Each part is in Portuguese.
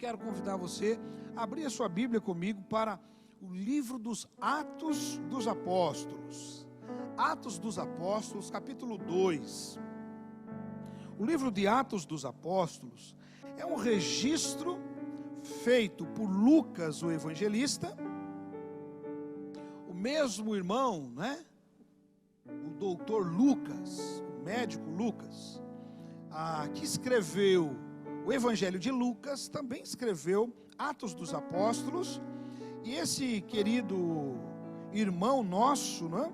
quero convidar você a abrir a sua Bíblia comigo para o livro dos Atos dos Apóstolos. Atos dos Apóstolos, capítulo 2. O livro de Atos dos Apóstolos é um registro feito por Lucas, o evangelista, o mesmo irmão, né? O doutor Lucas, o médico Lucas, que escreveu o Evangelho de Lucas, também escreveu Atos dos Apóstolos. E esse querido irmão nosso, né,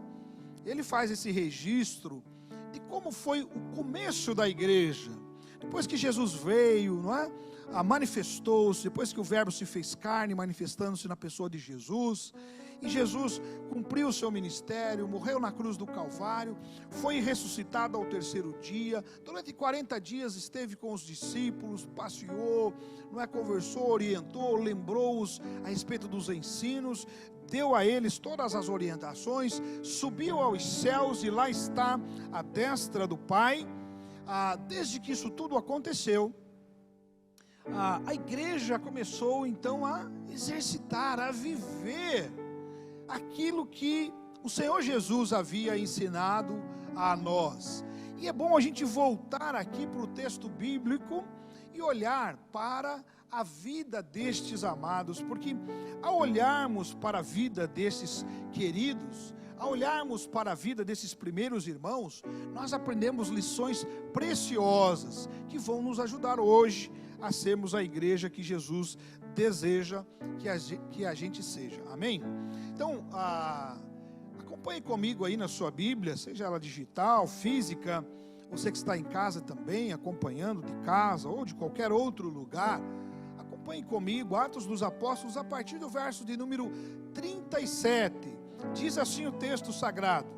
ele faz esse registro de como foi o começo da igreja. Depois que Jesus veio, não é? Manifestou-se, depois que o verbo se fez carne, manifestando-se na pessoa de Jesus, e Jesus cumpriu o seu ministério, morreu na cruz do Calvário, foi ressuscitado ao terceiro dia, durante 40 dias esteve com os discípulos, passeou, não é? Conversou, orientou, lembrou-os a respeito dos ensinos, deu a eles todas as orientações, subiu aos céus e lá está à destra do Pai. Desde que isso tudo aconteceu, a igreja começou então a exercitar, a viver aquilo que o Senhor Jesus havia ensinado a nós. E é bom a gente voltar aqui para o texto bíblico e olhar para a vida destes amados, porque ao olharmos para a vida desses queridos, ao olharmos para a vida desses primeiros irmãos, nós aprendemos lições preciosas que vão nos ajudar hoje a sermos a igreja que Jesus deseja que a gente seja. Amém? Então, acompanhe comigo aí na sua Bíblia, seja ela digital, física, você que está em casa também, acompanhando de casa ou de qualquer outro lugar. Acompanhe comigo Atos dos Apóstolos a partir do verso de número 37. Diz assim o texto sagrado.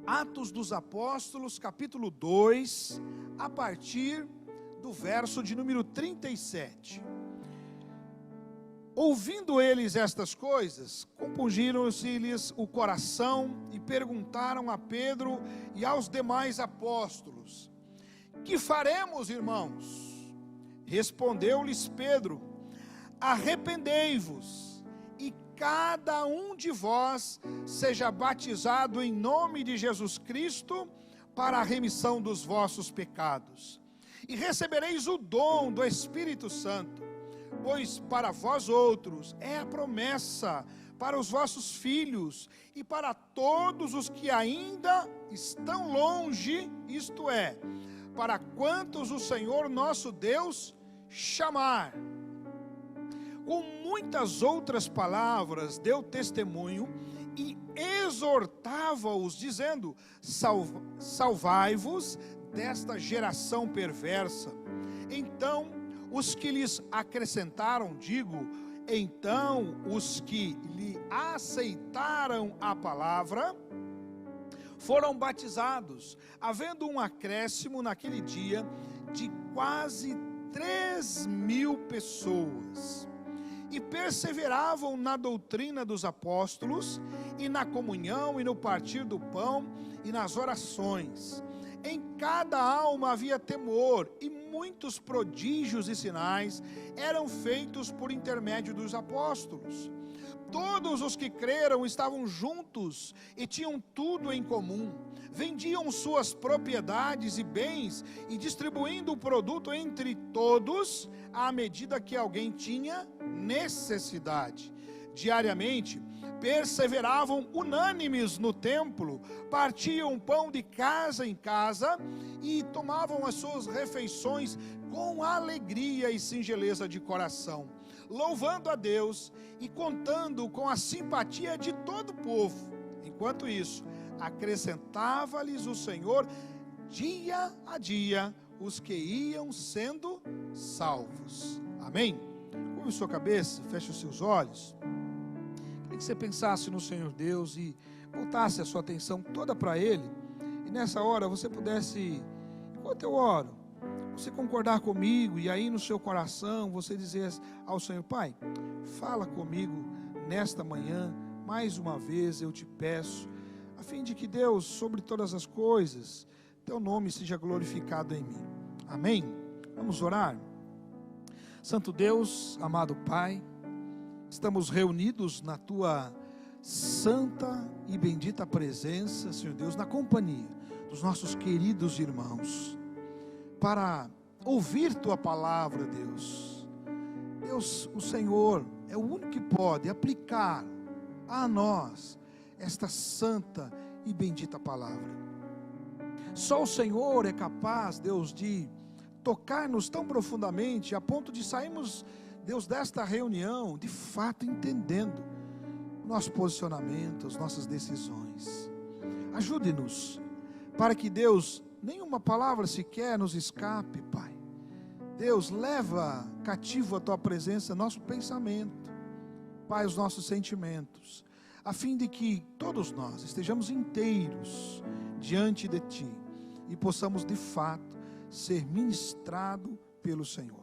Atos dos Apóstolos, capítulo 2, a partir do verso de número 37. Ouvindo eles estas coisas, compungiram-se-lhes o coração e perguntaram a Pedro e aos demais apóstolos: que faremos, irmãos? Respondeu-lhes Pedro: arrependei-vos e cada um de vós seja batizado em nome de Jesus Cristo para a remissão dos vossos pecados, e recebereis o dom do Espírito Santo, pois para vós outros é a promessa, para os vossos filhos e para todos os que ainda estão longe, isto é, para quantos o Senhor nosso Deus chamar. Com muitas outras palavras deu testemunho e exortava-os, dizendo: salvai-vos desta geração perversa. Então os que lhes acrescentaram, então os que lhe aceitaram a palavra, foram batizados, havendo um acréscimo naquele dia de quase 3.000 pessoas, e perseveravam na doutrina dos apóstolos, e na comunhão, e no partir do pão, e nas orações. Em cada alma havia temor, e muitos prodígios e sinais eram feitos por intermédio dos apóstolos. Todos os que creram estavam juntos e tinham tudo em comum. Vendiam suas propriedades e bens e distribuindo o produto entre todos, à medida que alguém tinha necessidade. Diariamente perseveravam unânimes no templo, partiam pão de casa em casa e tomavam as suas refeições com alegria e singeleza de coração, louvando a Deus e contando com a simpatia de todo o povo. Enquanto isso, acrescentava-lhes o Senhor dia a dia os que iam sendo salvos. Amém? Curve sua cabeça, feche os seus olhos. Queria que você pensasse no Senhor Deus e voltasse a sua atenção toda para Ele. E nessa hora você pudesse, enquanto eu oro, você concordar comigo e aí no seu coração você dizer ao Senhor: Pai, fala comigo nesta manhã, mais uma vez eu te peço, a fim de que Deus, sobre todas as coisas, teu nome seja glorificado em mim. Amém? Vamos orar? Santo Deus, amado Pai, estamos reunidos na Tua santa e bendita presença, Senhor Deus, na companhia dos nossos queridos irmãos, para ouvir Tua palavra, Deus. Deus, o Senhor é o único que pode aplicar a nós esta santa e bendita palavra. Só o Senhor é capaz, Deus, de tocar-nos tão profundamente, a ponto de sairmos, Deus, desta reunião, de fato entendendo o nosso posicionamento, as nossas decisões. Ajude-nos, para que, Deus, nenhuma palavra sequer nos escape, Pai. Deus, leva cativo a Tua presença nosso pensamento, Pai, os nossos sentimentos, a fim de que todos nós estejamos inteiros diante de Ti e possamos de fato ser ministrado pelo Senhor.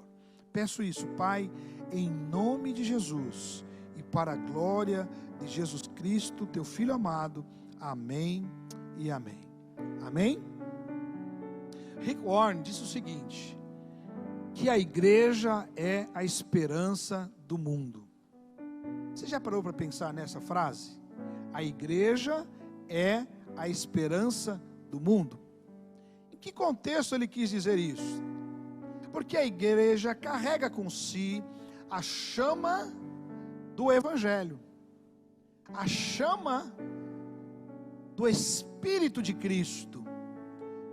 Peço isso, Pai, em nome de Jesus e para a glória de Jesus Cristo, Teu Filho amado. Amém e amém. Amém? Rick Warren disse o seguinte, que a igreja é a esperança do mundo. Você já parou para pensar nessa frase? A igreja é a esperança do mundo. Em que contexto ele quis dizer isso? Porque a igreja carrega com si a chama do Evangelho, a chama do Espírito de Cristo.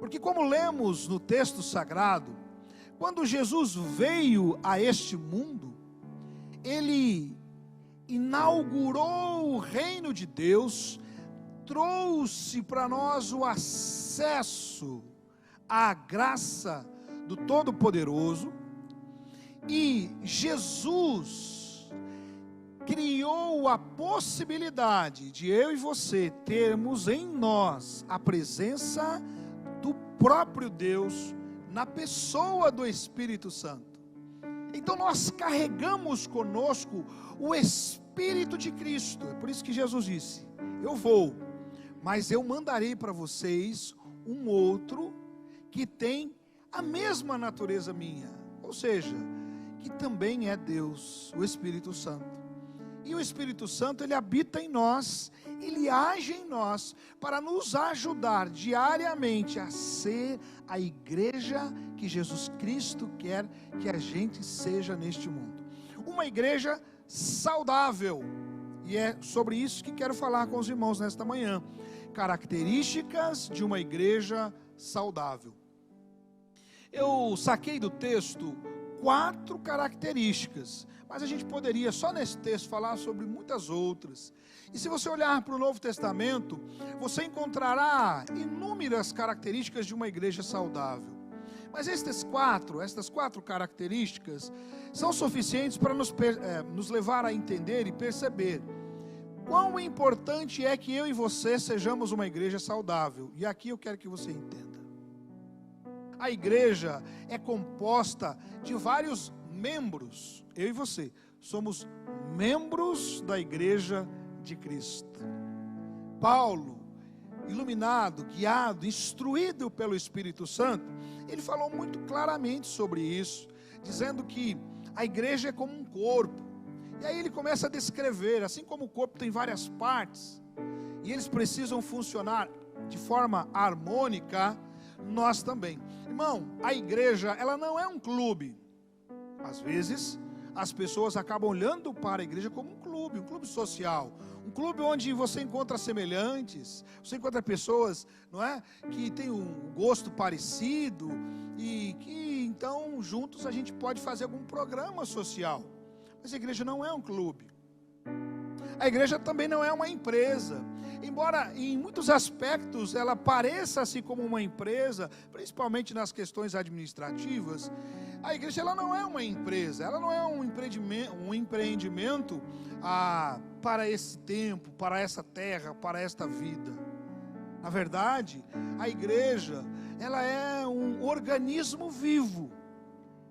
Porque, como lemos no texto sagrado, quando Jesus veio a este mundo, Ele inaugurou o reino de Deus, trouxe para nós o acesso à graça do Todo-Poderoso, e Jesus criou a possibilidade de eu e você termos em nós a presença do próprio Deus na pessoa do Espírito Santo. Então nós carregamos conosco o Espírito de Cristo. É por isso que Jesus disse: eu vou, mas eu mandarei para vocês um outro que tem a mesma natureza minha, ou seja, que também é Deus, o Espírito Santo. E o Espírito Santo, ele habita em nós, ele age em nós para nos ajudar diariamente a ser a igreja que Jesus Cristo quer que a gente seja neste mundo. Uma igreja saudável. E é sobre isso que quero falar com os irmãos nesta manhã. Características de uma igreja saudável. Eu saquei do texto 4 características, mas a gente poderia só nesse texto falar sobre muitas outras. E se você olhar para o Novo Testamento, você encontrará inúmeras características de uma igreja saudável. Mas estas quatro características são suficientes para nos levar a entender e perceber quão importante é que eu e você sejamos uma igreja saudável. E aqui eu quero que você entenda. A igreja é composta de vários membros. Eu e você somos membros da igreja de Cristo. Paulo, iluminado, guiado, instruído pelo Espírito Santo, ele falou muito claramente sobre isso, dizendo que a igreja é como um corpo. E aí ele começa a descrever, assim como o corpo tem várias partes, e eles precisam funcionar de forma harmônica, nós também. Irmão, a igreja, ela não é um clube. Às vezes, as pessoas acabam olhando para a igreja como um clube social, um clube onde você encontra semelhantes, você encontra pessoas, não é, que têm um gosto parecido, e que então juntos a gente pode fazer algum programa social. Mas a igreja não é um clube. A igreja também não é uma empresa. Embora em muitos aspectos ela pareça assim como uma empresa, principalmente nas questões administrativas, a igreja ela não é uma empresa, ela não é um empreendimento para esse tempo, para essa terra, para esta vida. Na verdade, a igreja ela é um organismo vivo.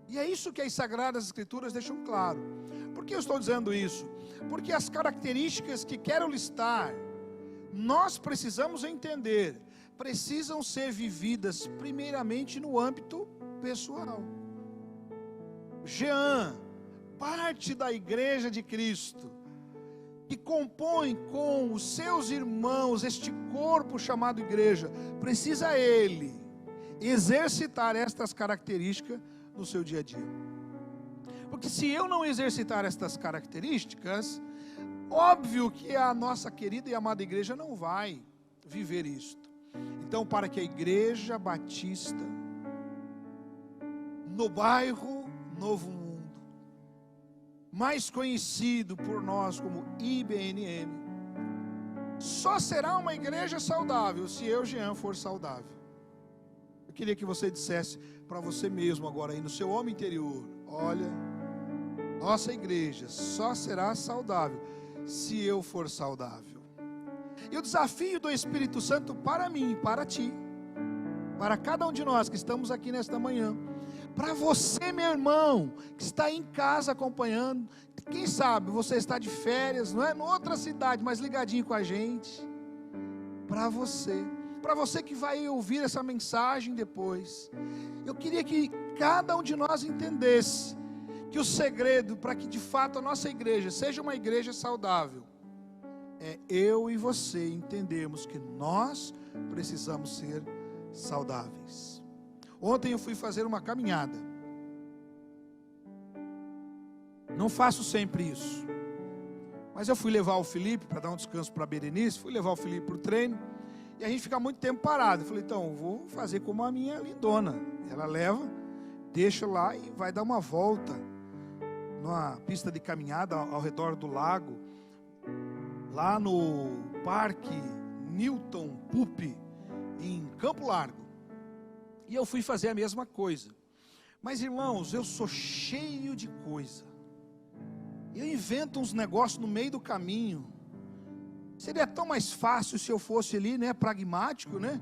E é isso que as Sagradas Escrituras deixam claro. Por que eu estou dizendo isso? Porque as características que quero listar, nós precisamos entender, precisam ser vividas primeiramente no âmbito pessoal. Jean, parte da igreja de Cristo, que compõe com os seus irmãos este corpo chamado igreja, precisa ele exercitar estas características no seu dia a dia. Porque se eu não exercitar estas características, óbvio que a nossa querida e amada igreja não vai viver isto. Então, para que a Igreja Batista no bairro Novo Mundo, mais conhecido por nós como IBNM, só será uma igreja saudável se eu, Jean, for saudável. Eu queria que você dissesse para você mesmo agora aí no seu homem interior: olha, nossa igreja só será saudável se eu for saudável. E o desafio do Espírito Santo para mim, para ti, para cada um de nós que estamos aqui nesta manhã, para você, meu irmão, que está em casa acompanhando, quem sabe você está de férias, não é? Em outra cidade, mas ligadinho com a gente. Para você que vai ouvir essa mensagem depois, eu queria que cada um de nós entendesse que o segredo para que de fato a nossa igreja seja uma igreja saudável é eu e você entendermos que nós precisamos ser saudáveis. Ontem eu fui fazer uma caminhada. Não faço sempre isso, mas eu fui levar o Felipe para dar um descanso para a Berenice, fui levar o Felipe para o treino, e a gente fica muito tempo parado. Eu falei, então, vou fazer como a minha lindona. Ela leva, deixa lá e vai dar uma volta numa pista de caminhada ao redor do lago, lá no Parque Newton Pup, em Campo Largo. E eu fui fazer a mesma coisa. Mas, irmãos, eu sou cheio de coisa. Eu invento uns negócios no meio do caminho. Seria tão mais fácil se eu fosse ali, né, pragmático, né?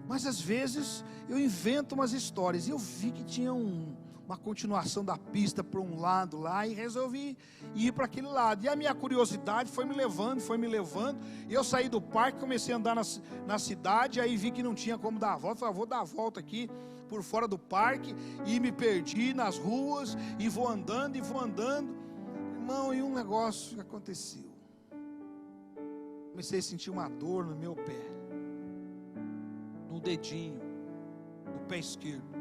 Mas às vezes eu invento umas histórias. E eu vi que tinha uma continuação da pista para um lado lá, e resolvi ir para aquele lado. E a minha curiosidade foi me levando. E eu saí do parque, comecei a andar na cidade, aí vi que não tinha como dar a volta. Falei, vou dar a volta aqui por fora do parque, e me perdi nas ruas, e vou andando. Irmão, e um negócio aconteceu. Comecei a sentir uma dor no meu pé, no dedinho, no pé esquerdo.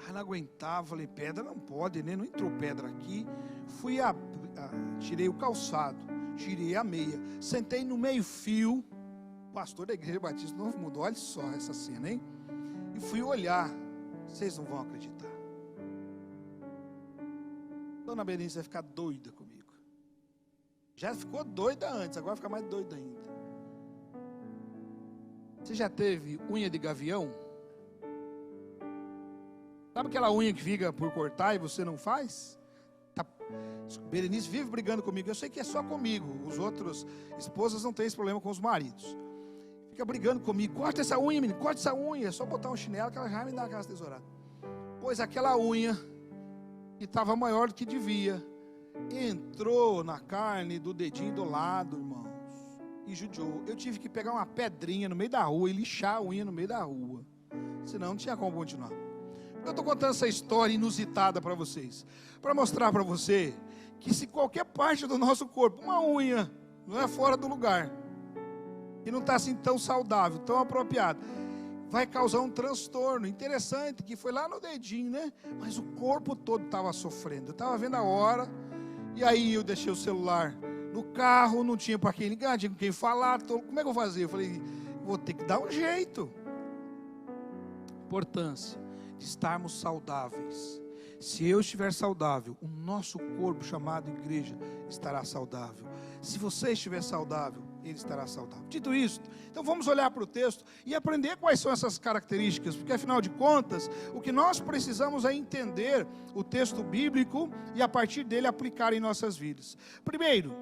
Aí não aguentava, falei, pedra não pode, né? Não entrou pedra aqui. Tirei o calçado, tirei a meia, sentei no meio fio. O pastor da Igreja Batista Novo Mundo, olha só essa cena, hein? E fui olhar. Vocês não vão acreditar. Dona Berenice vai ficar doida comigo. Já ficou doida antes, agora fica mais doida ainda. Você já teve unha de gavião? Sabe aquela unha que fica por cortar e você não faz? Berenice vive brigando comigo. Eu sei que é só comigo. Os outros esposas não têm esse problema com os maridos. Fica brigando comigo. Corta essa unha, menino, corta essa unha. É só botar um chinelo que ela já me dá aquelas tesouradas. Pois aquela unha, que estava maior do que devia, entrou na carne do dedinho do lado, irmãos, e judiou. Eu tive que pegar uma pedrinha no meio da rua e lixar a unha no meio da rua. Senão não tinha como continuar. Eu estou contando essa história inusitada para vocês, para mostrar para você que se qualquer parte do nosso corpo, uma unha, não é fora do lugar, e não está assim tão saudável, tão apropriado, vai causar um transtorno. Interessante que foi lá no dedinho, né? Mas o corpo todo estava sofrendo. Eu estava vendo a hora, e aí eu deixei o celular no carro, não tinha para quem ligar, não tinha com quem falar. Como é que eu vou fazer? Eu falei, vou ter que dar um jeito. Importância de estarmos saudáveis. Se eu estiver saudável, o nosso corpo chamado igreja estará saudável. Se você estiver saudável, ele estará saudável. Dito isso, então vamos olhar para o texto e aprender quais são essas características, porque afinal de contas, o que nós precisamos é entender o texto bíblico e a partir dele aplicar em nossas vidas. Primeiro,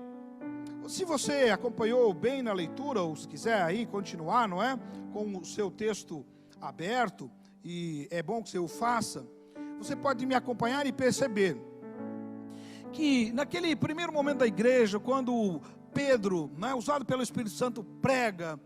se você acompanhou bem na leitura, ou se quiser aí continuar, não é? Com o seu texto aberto, e é bom que você o faça, você pode me acompanhar e perceber que naquele primeiro momento da igreja, quando Pedro, usado pelo Espírito Santo, prega,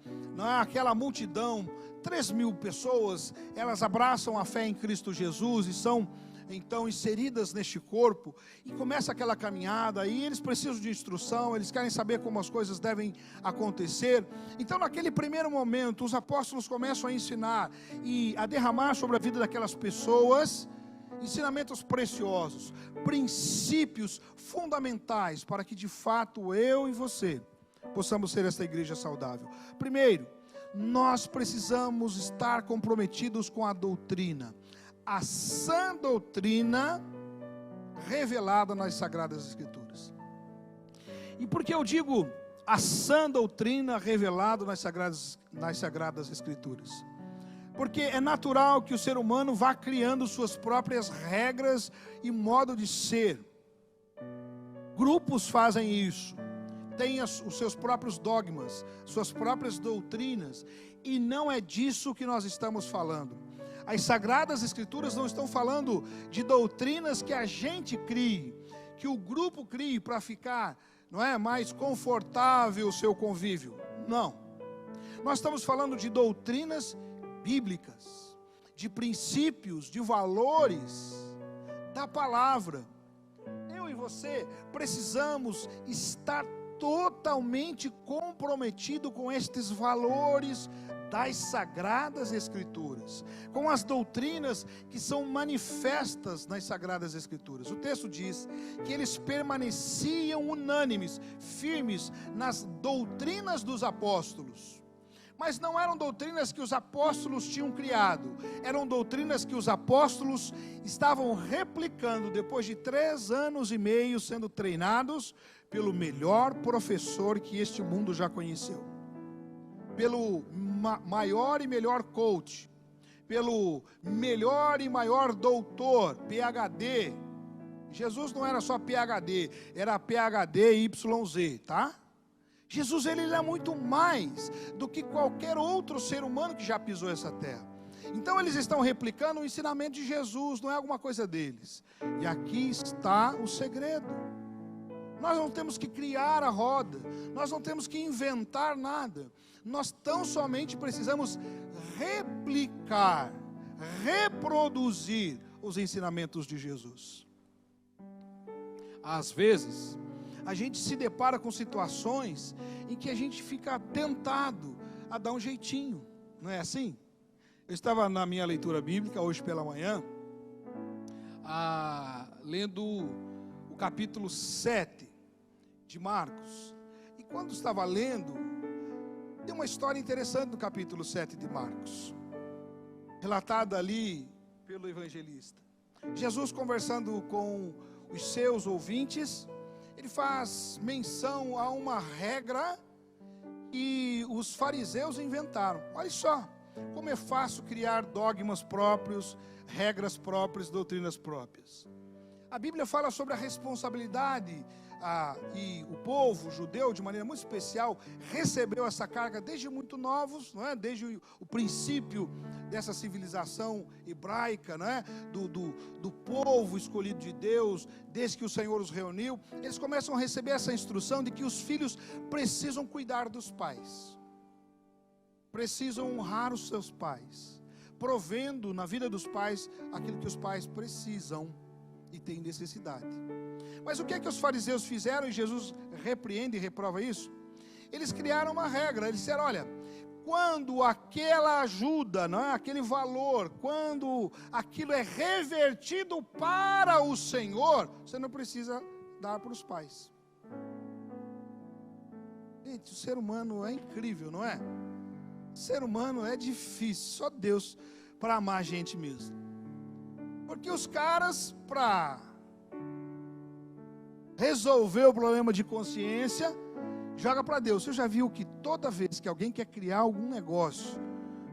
aquela multidão, 3.000 pessoas, elas abraçam a fé em Cristo Jesus e são então inseridas neste corpo, e começa aquela caminhada, e eles precisam de instrução, eles querem saber como as coisas devem acontecer. Então naquele primeiro momento, os apóstolos começam a ensinar e a derramar sobre a vida daquelas pessoas ensinamentos preciosos, princípios fundamentais, para que de fato eu e você possamos ser esta igreja saudável. Primeiro, nós precisamos estar comprometidos com a doutrina, a sã doutrina revelada nas Sagradas Escrituras. E por que eu digo a sã doutrina revelada nas Sagradas Escrituras? Porque é natural que o ser humano vá criando suas próprias regras e modo de ser. Grupos fazem isso, têm os seus próprios dogmas, suas próprias doutrinas, e não é disso que nós estamos falando. As Sagradas Escrituras não estão falando de doutrinas que a gente crie, que o grupo crie para ficar, não é, mais confortável o seu convívio. Não. Nós estamos falando de doutrinas bíblicas, de princípios, de valores da palavra. Eu e você precisamos estar totalmente comprometido com estes valores das Sagradas Escrituras, com as doutrinas que são manifestas nas Sagradas Escrituras. O texto diz que eles permaneciam unânimes, firmes nas doutrinas dos apóstolos. Mas não eram doutrinas que os apóstolos tinham criado, eram doutrinas que os apóstolos estavam replicando depois de 3 anos e meio sendo treinados pelo melhor professor que este mundo já conheceu, pelo maior e melhor coach, pelo melhor e maior doutor, PhD. Jesus não era só PhD, era PhD YZ, tá? Jesus, ele é muito mais do que qualquer outro ser humano que já pisou essa terra. Então eles estão replicando o ensinamento de Jesus, não é alguma coisa deles. E aqui está o segredo. Nós não temos que criar a roda, nós não temos que inventar nada. Nós tão somente precisamos replicar, reproduzir os ensinamentos de Jesus. Às vezes a gente se depara com situações em que a gente fica tentado a dar um jeitinho, não é assim? Eu estava na minha leitura bíblica hoje pela manhã, lendo o capítulo 7 de Marcos, e quando estava lendo, tem uma história interessante no capítulo 7 de Marcos, relatada ali pelo evangelista. Jesus conversando com os seus ouvintes, ele faz menção a uma regra que os fariseus inventaram. Olha só, como é fácil criar dogmas próprios, regras próprias, doutrinas próprias. A Bíblia fala sobre a responsabilidade, e o povo judeu, de maneira muito especial, recebeu essa carga desde muito novos, não é? Desde o princípio dessa civilização hebraica, não é? do povo escolhido de Deus, desde que o Senhor os reuniu, eles começam a receber essa instrução de que os filhos precisam cuidar dos pais, precisam honrar os seus pais, provendo na vida dos pais aquilo que os pais precisam e têm necessidade. Mas o que é que os fariseus fizeram, e Jesus repreende e reprova isso? Eles criaram uma regra, eles disseram, olha, quando aquela ajuda, não é, aquele valor, quando aquilo é revertido para o Senhor, você não precisa dar para os pais. Gente, o ser humano é incrível, não é? O ser humano é difícil, só Deus para amar a gente mesmo. Porque os caras, para resolver o problema de consciência, joga para Deus. Você já viu que toda vez que alguém quer criar algum negócio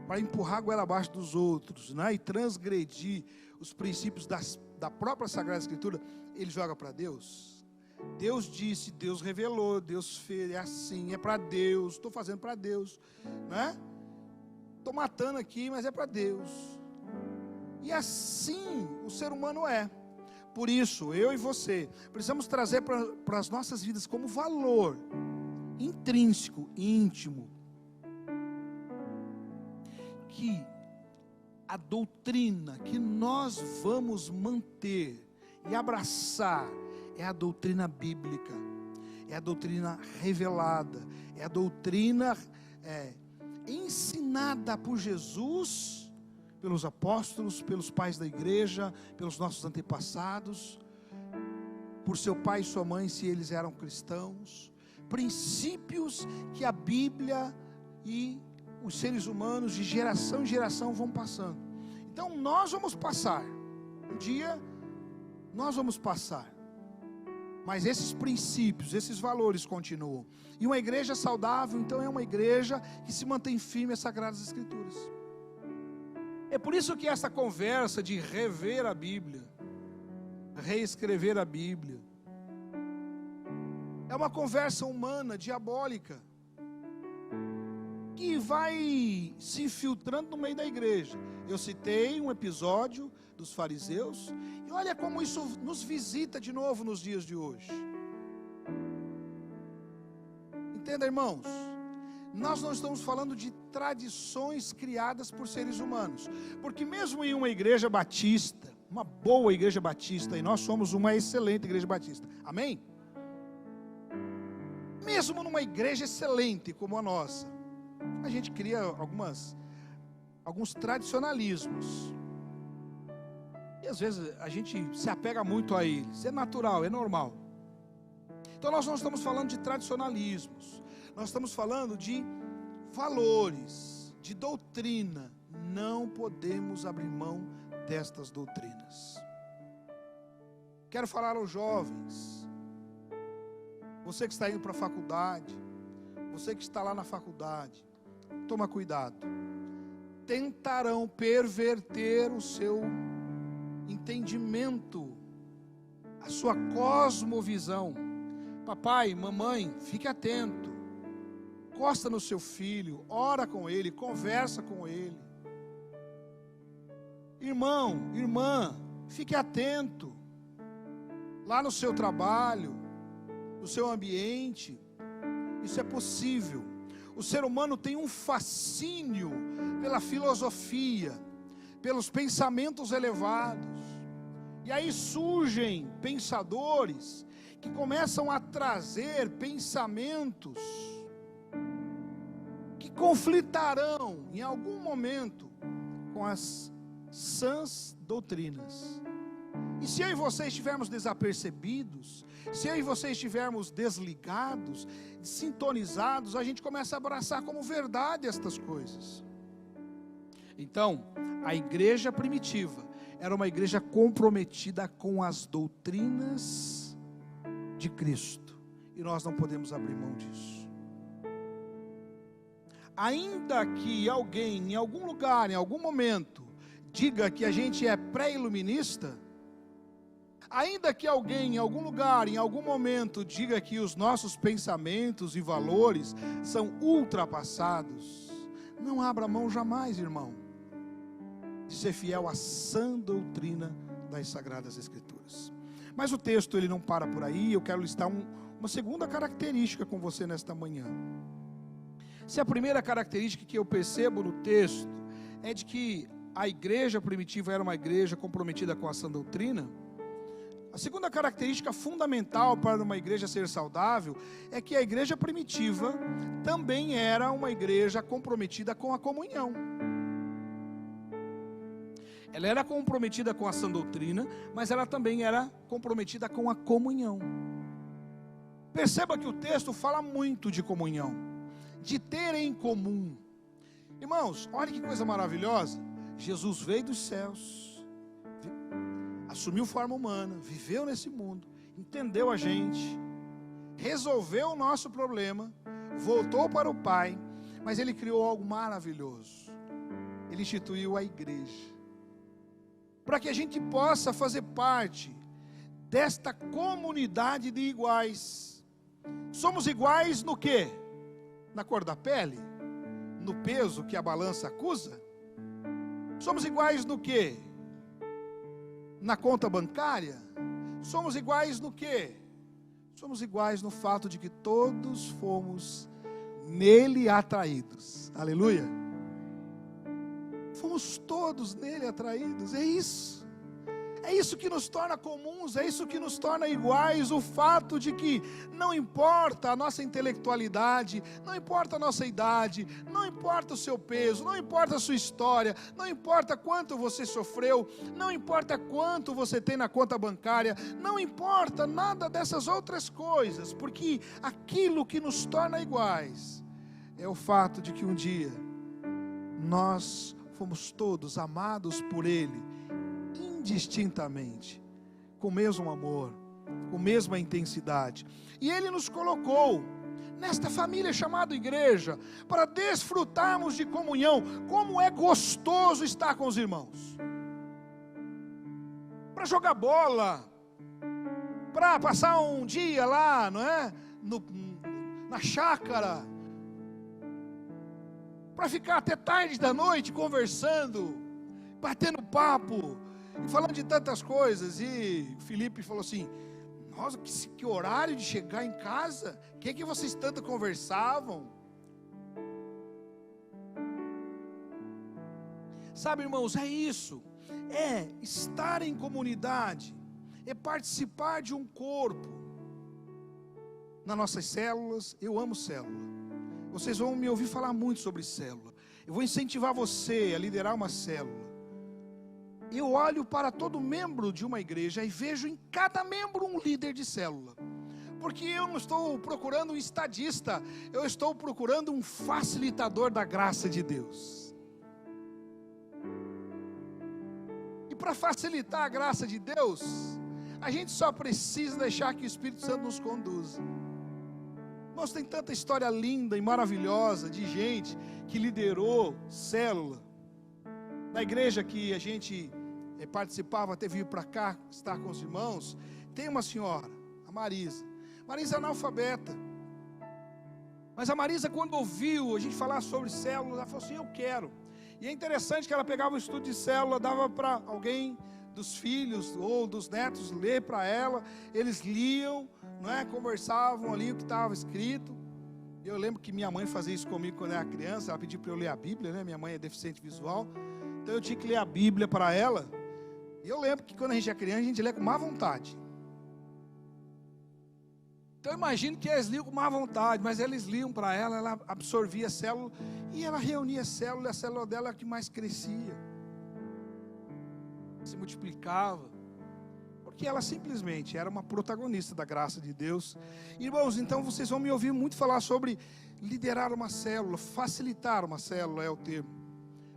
para empurrar a goela abaixo dos outros, né, e transgredir os princípios da própria Sagrada Escritura, ele joga para Deus? Deus disse, Deus revelou, Deus fez, é assim, é para Deus, estou fazendo para Deus, né? Estou matando aqui, mas é para Deus. E assim o ser humano é. Por isso, eu e você precisamos trazer para as nossas vidas como valor intrínseco, íntimo, que a doutrina que nós vamos manter e abraçar é a doutrina bíblica, é a doutrina revelada, é a doutrina ensinada por Jesus, pelos apóstolos, pelos pais da igreja, pelos nossos antepassados, por seu pai e sua mãe, se eles eram cristãos, princípios que a Bíblia e os seres humanos de geração em geração vão passando. Então nós vamos passar, um dia nós vamos passar, mas esses princípios, esses valores continuam. E uma igreja saudável, então, é uma igreja que se mantém firme às Sagradas Escrituras. É por isso que essa conversa de rever a Bíblia, reescrever a Bíblia, é uma conversa humana, diabólica, que vai se infiltrando no meio da igreja. Eu citei um episódio dos fariseus, e olha como isso nos visita de novo nos dias de hoje. Entenda, irmãos, nós não estamos falando de tradições criadas por seres humanos, porque mesmo em uma igreja batista, uma boa igreja batista, e nós somos uma excelente igreja batista, amém? Mesmo numa igreja excelente como a nossa, a gente cria alguns tradicionalismos, e às vezes a gente se apega muito a eles. É natural, é normal. Então nós não estamos falando de tradicionalismos, nós estamos falando de valores, de doutrina. Não podemos abrir mão destas doutrinas. Quero falar aos jovens, você que está indo para a faculdade, você que está lá na faculdade, toma cuidado. Tentarão perverter o seu entendimento, a sua cosmovisão. Papai, mamãe, fique atento. Encosta no seu filho, ora com ele, conversa com ele. Irmão, irmã, fique atento. Lá no seu trabalho, no seu ambiente, isso é possível. O ser humano tem um fascínio pela filosofia, pelos pensamentos elevados. E aí surgem pensadores que começam a trazer pensamentos que conflitarão em algum momento com as sãs doutrinas. E se eu e você estivermos desapercebidos, se eu e você estivermos desligados, sintonizados, a gente começa a abraçar como verdade estas coisas. Então, a igreja primitiva era uma igreja comprometida com as doutrinas de Cristo, e nós não podemos abrir mão disso. Ainda que alguém, em algum lugar, em algum momento, diga que a gente é pré-iluminista, ainda que alguém, em algum lugar, em algum momento, diga que os nossos pensamentos e valores são ultrapassados, não abra mão jamais, irmão, de ser fiel à sã doutrina das Sagradas Escrituras. Mas o texto ele não para por aí. Eu quero listar uma segunda característica com você nesta manhã. Se a primeira característica que eu percebo no texto é de que a igreja primitiva era uma igreja comprometida com a sã doutrina, a segunda característica fundamental para uma igreja ser saudável é que a igreja primitiva também era uma igreja comprometida com a comunhão. Ela era comprometida com a sã doutrina, mas ela também era comprometida com a comunhão. Perceba que o texto fala muito de comunhão, de ter em comum. Irmãos, olha que coisa maravilhosa. Jesus veio dos céus, assumiu forma humana, viveu nesse mundo, entendeu a gente, resolveu o nosso problema, voltou para o Pai, mas Ele criou algo maravilhoso. Ele instituiu a igreja, para que a gente possa fazer parte desta comunidade de iguais. Somos iguais no quê? Na cor da pele? No peso que a balança acusa? Somos iguais no quê? Na conta bancária? Somos iguais no quê? Somos iguais no fato de que todos fomos nele atraídos. Aleluia! Fomos somos todos nele atraídos. É isso. É isso que nos torna comuns, é isso que nos torna iguais, o fato de que não importa a nossa intelectualidade, não importa a nossa idade, não importa o seu peso, não importa a sua história, não importa quanto você sofreu, não importa quanto você tem na conta bancária, não importa nada dessas outras coisas, porque aquilo que nos torna iguais é o fato de que um dia nós fomos todos amados por Ele, indistintamente, com o mesmo amor, com a mesma intensidade. E Ele nos colocou nesta família chamada igreja, para desfrutarmos de comunhão. Como é gostoso estar com os irmãos, para jogar bola, para passar um dia lá, não é? Na chácara, para ficar até tarde da noite conversando, batendo papo, e falando de tantas coisas. E o Felipe falou assim: nossa, que horário de chegar em casa, o que vocês tanto conversavam? Sabe, irmãos, é isso, é estar em comunidade, é participar de um corpo. Nas nossas células, eu amo célula, vocês vão me ouvir falar muito sobre célula. Eu vou incentivar você a liderar uma célula. Eu olho para todo membro de uma igreja e vejo em cada membro um líder de célula, porque eu não estou procurando um estadista, eu estou procurando um facilitador da graça de Deus. E para facilitar a graça de Deus, a gente só precisa deixar que o Espírito Santo nos conduza. Nós tem tanta história linda e maravilhosa de gente que liderou célula. Na igreja que a gente participava, até vir para cá estar com os irmãos, tem uma senhora, a Marisa. Marisa é analfabeta, mas a Marisa, quando ouviu a gente falar sobre célula, ela falou assim: eu quero. E é interessante que ela pegava o estudo de célula, dava para alguém dos filhos ou dos netos ler para ela, eles liam, não é? Conversavam ali o que estava escrito. Eu lembro que minha mãe fazia isso comigo quando eu era criança, ela pediu para eu ler a Bíblia, né? Minha mãe é deficiente visual, então eu tinha que ler a Bíblia para ela. E eu lembro que quando a gente é criança, a gente lê com má vontade. Então eu imagino que eles liam com má vontade, mas eles liam para ela, ela absorvia a célula, e ela reunia a célula, e a célula dela era a que mais crescia, se multiplicava, porque ela simplesmente era uma protagonista da graça de Deus. Irmãos, então vocês vão me ouvir muito falar sobre liderar uma célula, facilitar uma célula é o termo.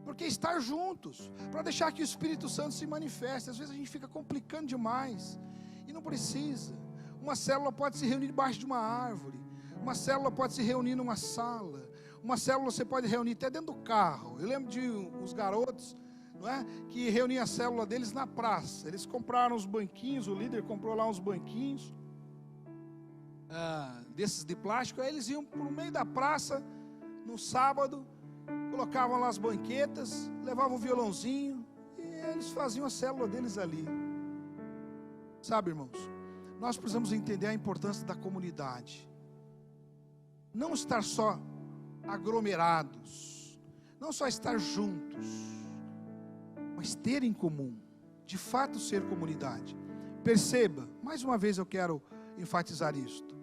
Porque estar juntos, para deixar que o Espírito Santo se manifeste. Às vezes a gente fica complicando demais, e não precisa. Uma célula pode se reunir debaixo de uma árvore, uma célula pode se reunir numa sala, uma célula você pode reunir até dentro do carro. Eu lembro de uns garotos, não é, que reuniam a célula deles na praça. Eles compraram uns banquinhos, o líder comprou lá uns banquinhos, desses de plástico. Aí eles iam para o meio da praça, no sábado, colocavam lá as banquetas, levavam o violãozinho, e eles faziam a célula deles ali. Sabe, irmãos, nós precisamos entender a importância da comunidade. Não estar só aglomerados, não só estar juntos, mas ter em comum, de fato ser comunidade. Perceba, mais uma vez eu quero enfatizar isto.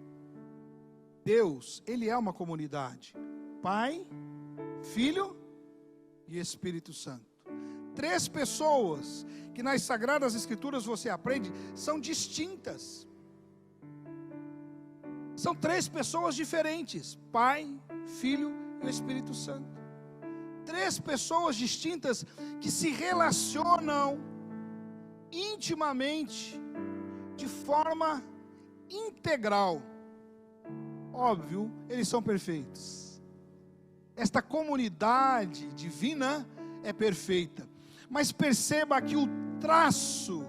Deus, Ele é uma comunidade. Pai, Filho e Espírito Santo. 3 pessoas que nas Sagradas Escrituras você aprende são distintas. São 3 pessoas diferentes: Pai, Filho e o Espírito Santo. 3 pessoas distintas que se relacionam intimamente, de forma integral. Óbvio, eles são perfeitos. Esta comunidade divina é perfeita. Mas perceba que o traço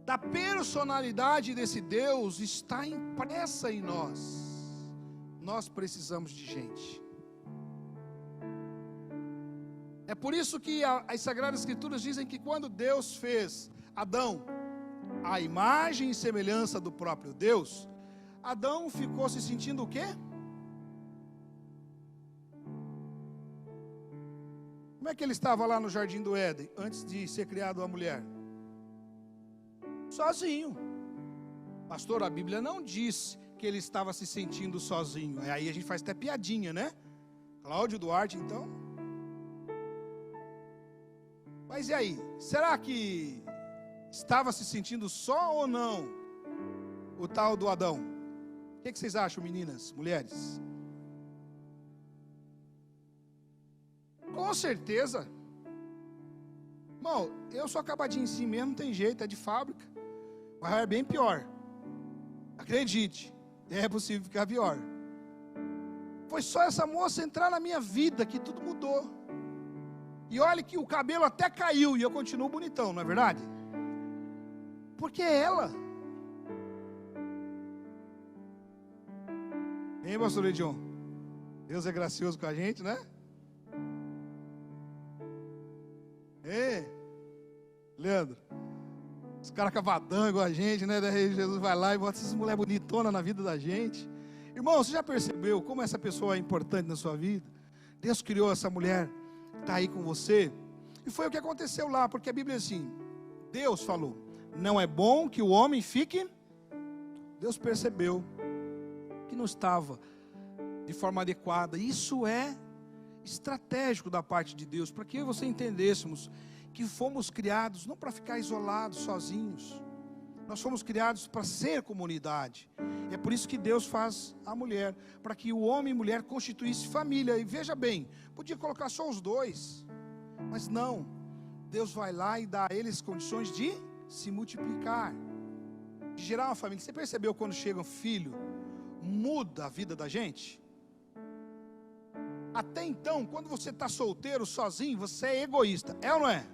da personalidade desse Deus está impressa em nós. Nós precisamos de gente. É por isso que as Sagradas Escrituras dizem que quando Deus fez Adão à imagem e semelhança do próprio Deus, Adão ficou se sentindo o quê? Como é que ele estava lá no Jardim do Éden, antes de ser criado a mulher? Sozinho. Pastor, a Bíblia não diz que ele estava se sentindo sozinho. Aí a gente faz até piadinha, né? Cláudio Duarte, então. Mas e aí? Será que estava se sentindo só ou não o tal do Adão? O que vocês acham, meninas, mulheres? Com certeza. Irmão, eu sou acabadinho em si mesmo, não tem jeito, é de fábrica. Mas é bem pior. Acredite, é possível ficar pior. Foi só essa moça entrar na minha vida que tudo mudou. E olha que o cabelo até caiu e eu continuo bonitão, não é verdade? Porque é ela. Hein, pastor Edion? Deus é gracioso com a gente, né? Ei, Leandro, os caras cavadão igual a gente, né? Daí Jesus vai lá e bota essas mulheres bonitonas na vida da gente. Irmão, você já percebeu como essa pessoa é importante na sua vida? Deus criou essa mulher, está aí com você. E foi o que aconteceu lá, porque a Bíblia é assim, Deus falou, não é bom que o homem fique. Deus percebeu que não estava de forma adequada. Isso é estratégico da parte de Deus, para que eu e você entendêssemos que fomos criados não para ficar isolados, sozinhos. Nós fomos criados para ser comunidade. É por isso que Deus faz a mulher, para que o homem e mulher constituíssem família. E veja bem, podia colocar só os dois, mas não. Deus vai lá e dá a eles condições de se multiplicar, de gerar uma família. Você percebeu quando chega um filho, muda a vida da gente? Até então, quando você está solteiro, sozinho, você é egoísta, é ou não é?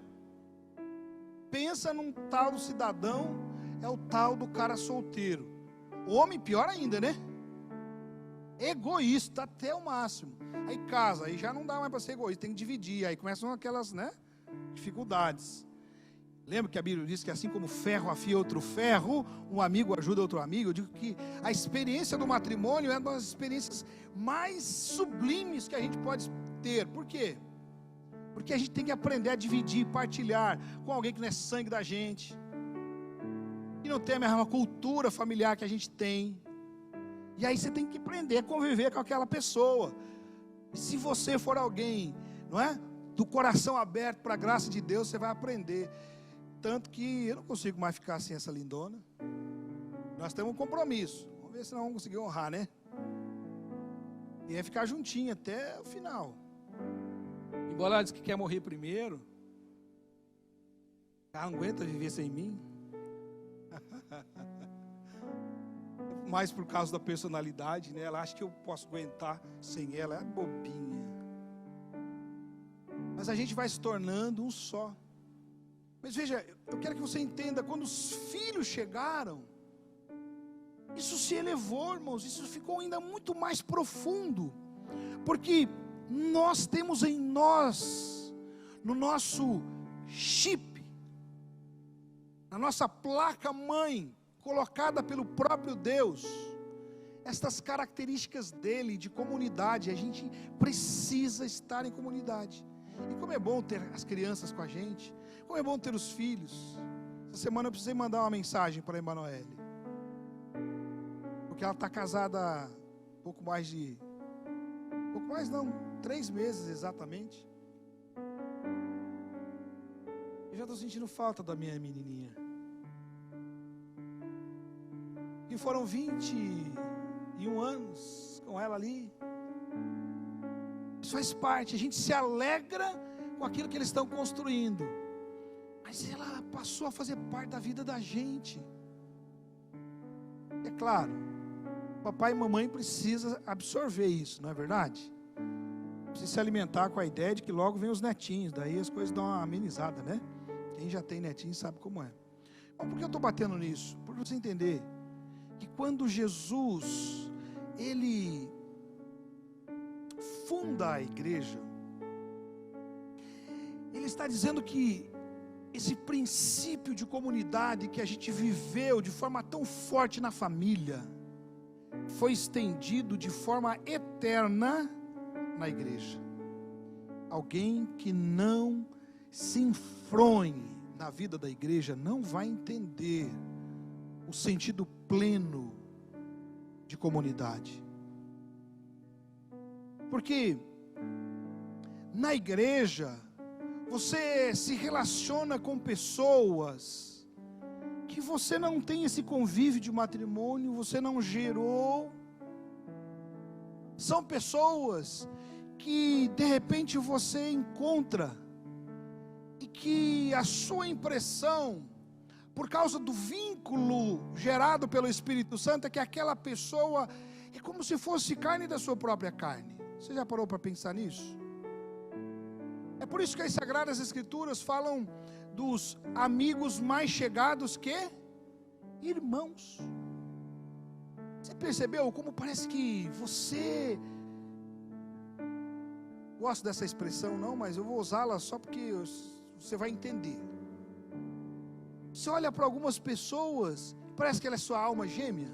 Pensa num tal do cidadão, é o tal do cara solteiro. O homem pior ainda, né? Egoísta até o máximo. Aí casa, aí já não dá mais para ser egoísta, tem que dividir. Aí começam aquelas, né, dificuldades. Lembra que a Bíblia diz que assim como ferro afia outro ferro, um amigo ajuda outro amigo? Eu digo que a experiência do matrimônio é uma das experiências mais sublimes que a gente pode ter. Por quê? Porque a gente tem que aprender a dividir, partilhar com alguém que não é sangue da gente, que não tem a mesma cultura familiar que a gente tem. E aí você tem que aprender a conviver com aquela pessoa. E se você for alguém, não é, do coração aberto para a graça de Deus, você vai aprender. Tanto que eu não consigo mais ficar sem essa lindona. Nós temos um compromisso. Vamos ver se nós vamos conseguir honrar, né? E é ficar juntinho até o final. Embora ela diz que quer morrer primeiro, ela não aguenta viver sem mim. Mais por causa da personalidade, né? Ela acha que eu posso aguentar sem ela. É bobinha. Mas a gente vai se tornando um só. Mas veja, eu quero que você entenda, quando os filhos chegaram, isso se elevou, irmãos, isso ficou ainda muito mais profundo, porque nós temos em nós, no nosso chip, na nossa placa mãe, colocada pelo próprio Deus, estas características dele, de comunidade. A gente precisa estar em comunidade. E como é bom ter as crianças com a gente, como é bom ter os filhos. Essa semana eu precisei mandar uma mensagem para a Emanuele, porque ela está casada há pouco mais 3 meses exatamente. Eu já estou sentindo falta da minha menininha. E foram 21 anos com ela ali. Isso faz parte, a gente se alegra com aquilo que eles estão construindo, mas ela passou a fazer parte da vida da gente. É claro, papai e mamãe precisam absorver isso, não é verdade? Precisa se alimentar com a ideia de que logo vem os netinhos, daí as coisas dão uma amenizada, né? Quem já tem netinho sabe como é. Mas por que eu estou batendo nisso? Para você entender que quando Jesus, ele funda a igreja, ele está dizendo que esse princípio de comunidade que a gente viveu de forma tão forte na família, foi estendido de forma eterna na igreja. Alguém que não se enfronhe na vida da igreja não vai entender o sentido pleno de comunidade. Porque na igreja você se relaciona com pessoas que você não tem esse convívio de matrimônio, você não gerou. São pessoas que de repente você encontra e que a sua impressão, por causa do vínculo gerado pelo Espírito Santo, é que aquela pessoa é como se fosse carne da sua própria carne. Você já parou para pensar nisso? É por isso que as Sagradas Escrituras falam dos amigos mais chegados que irmãos. Você percebeu como parece que você... Gosto dessa expressão não, mas eu vou usá-la só porque você vai entender. Você olha para algumas pessoas, parece que ela é sua alma gêmea.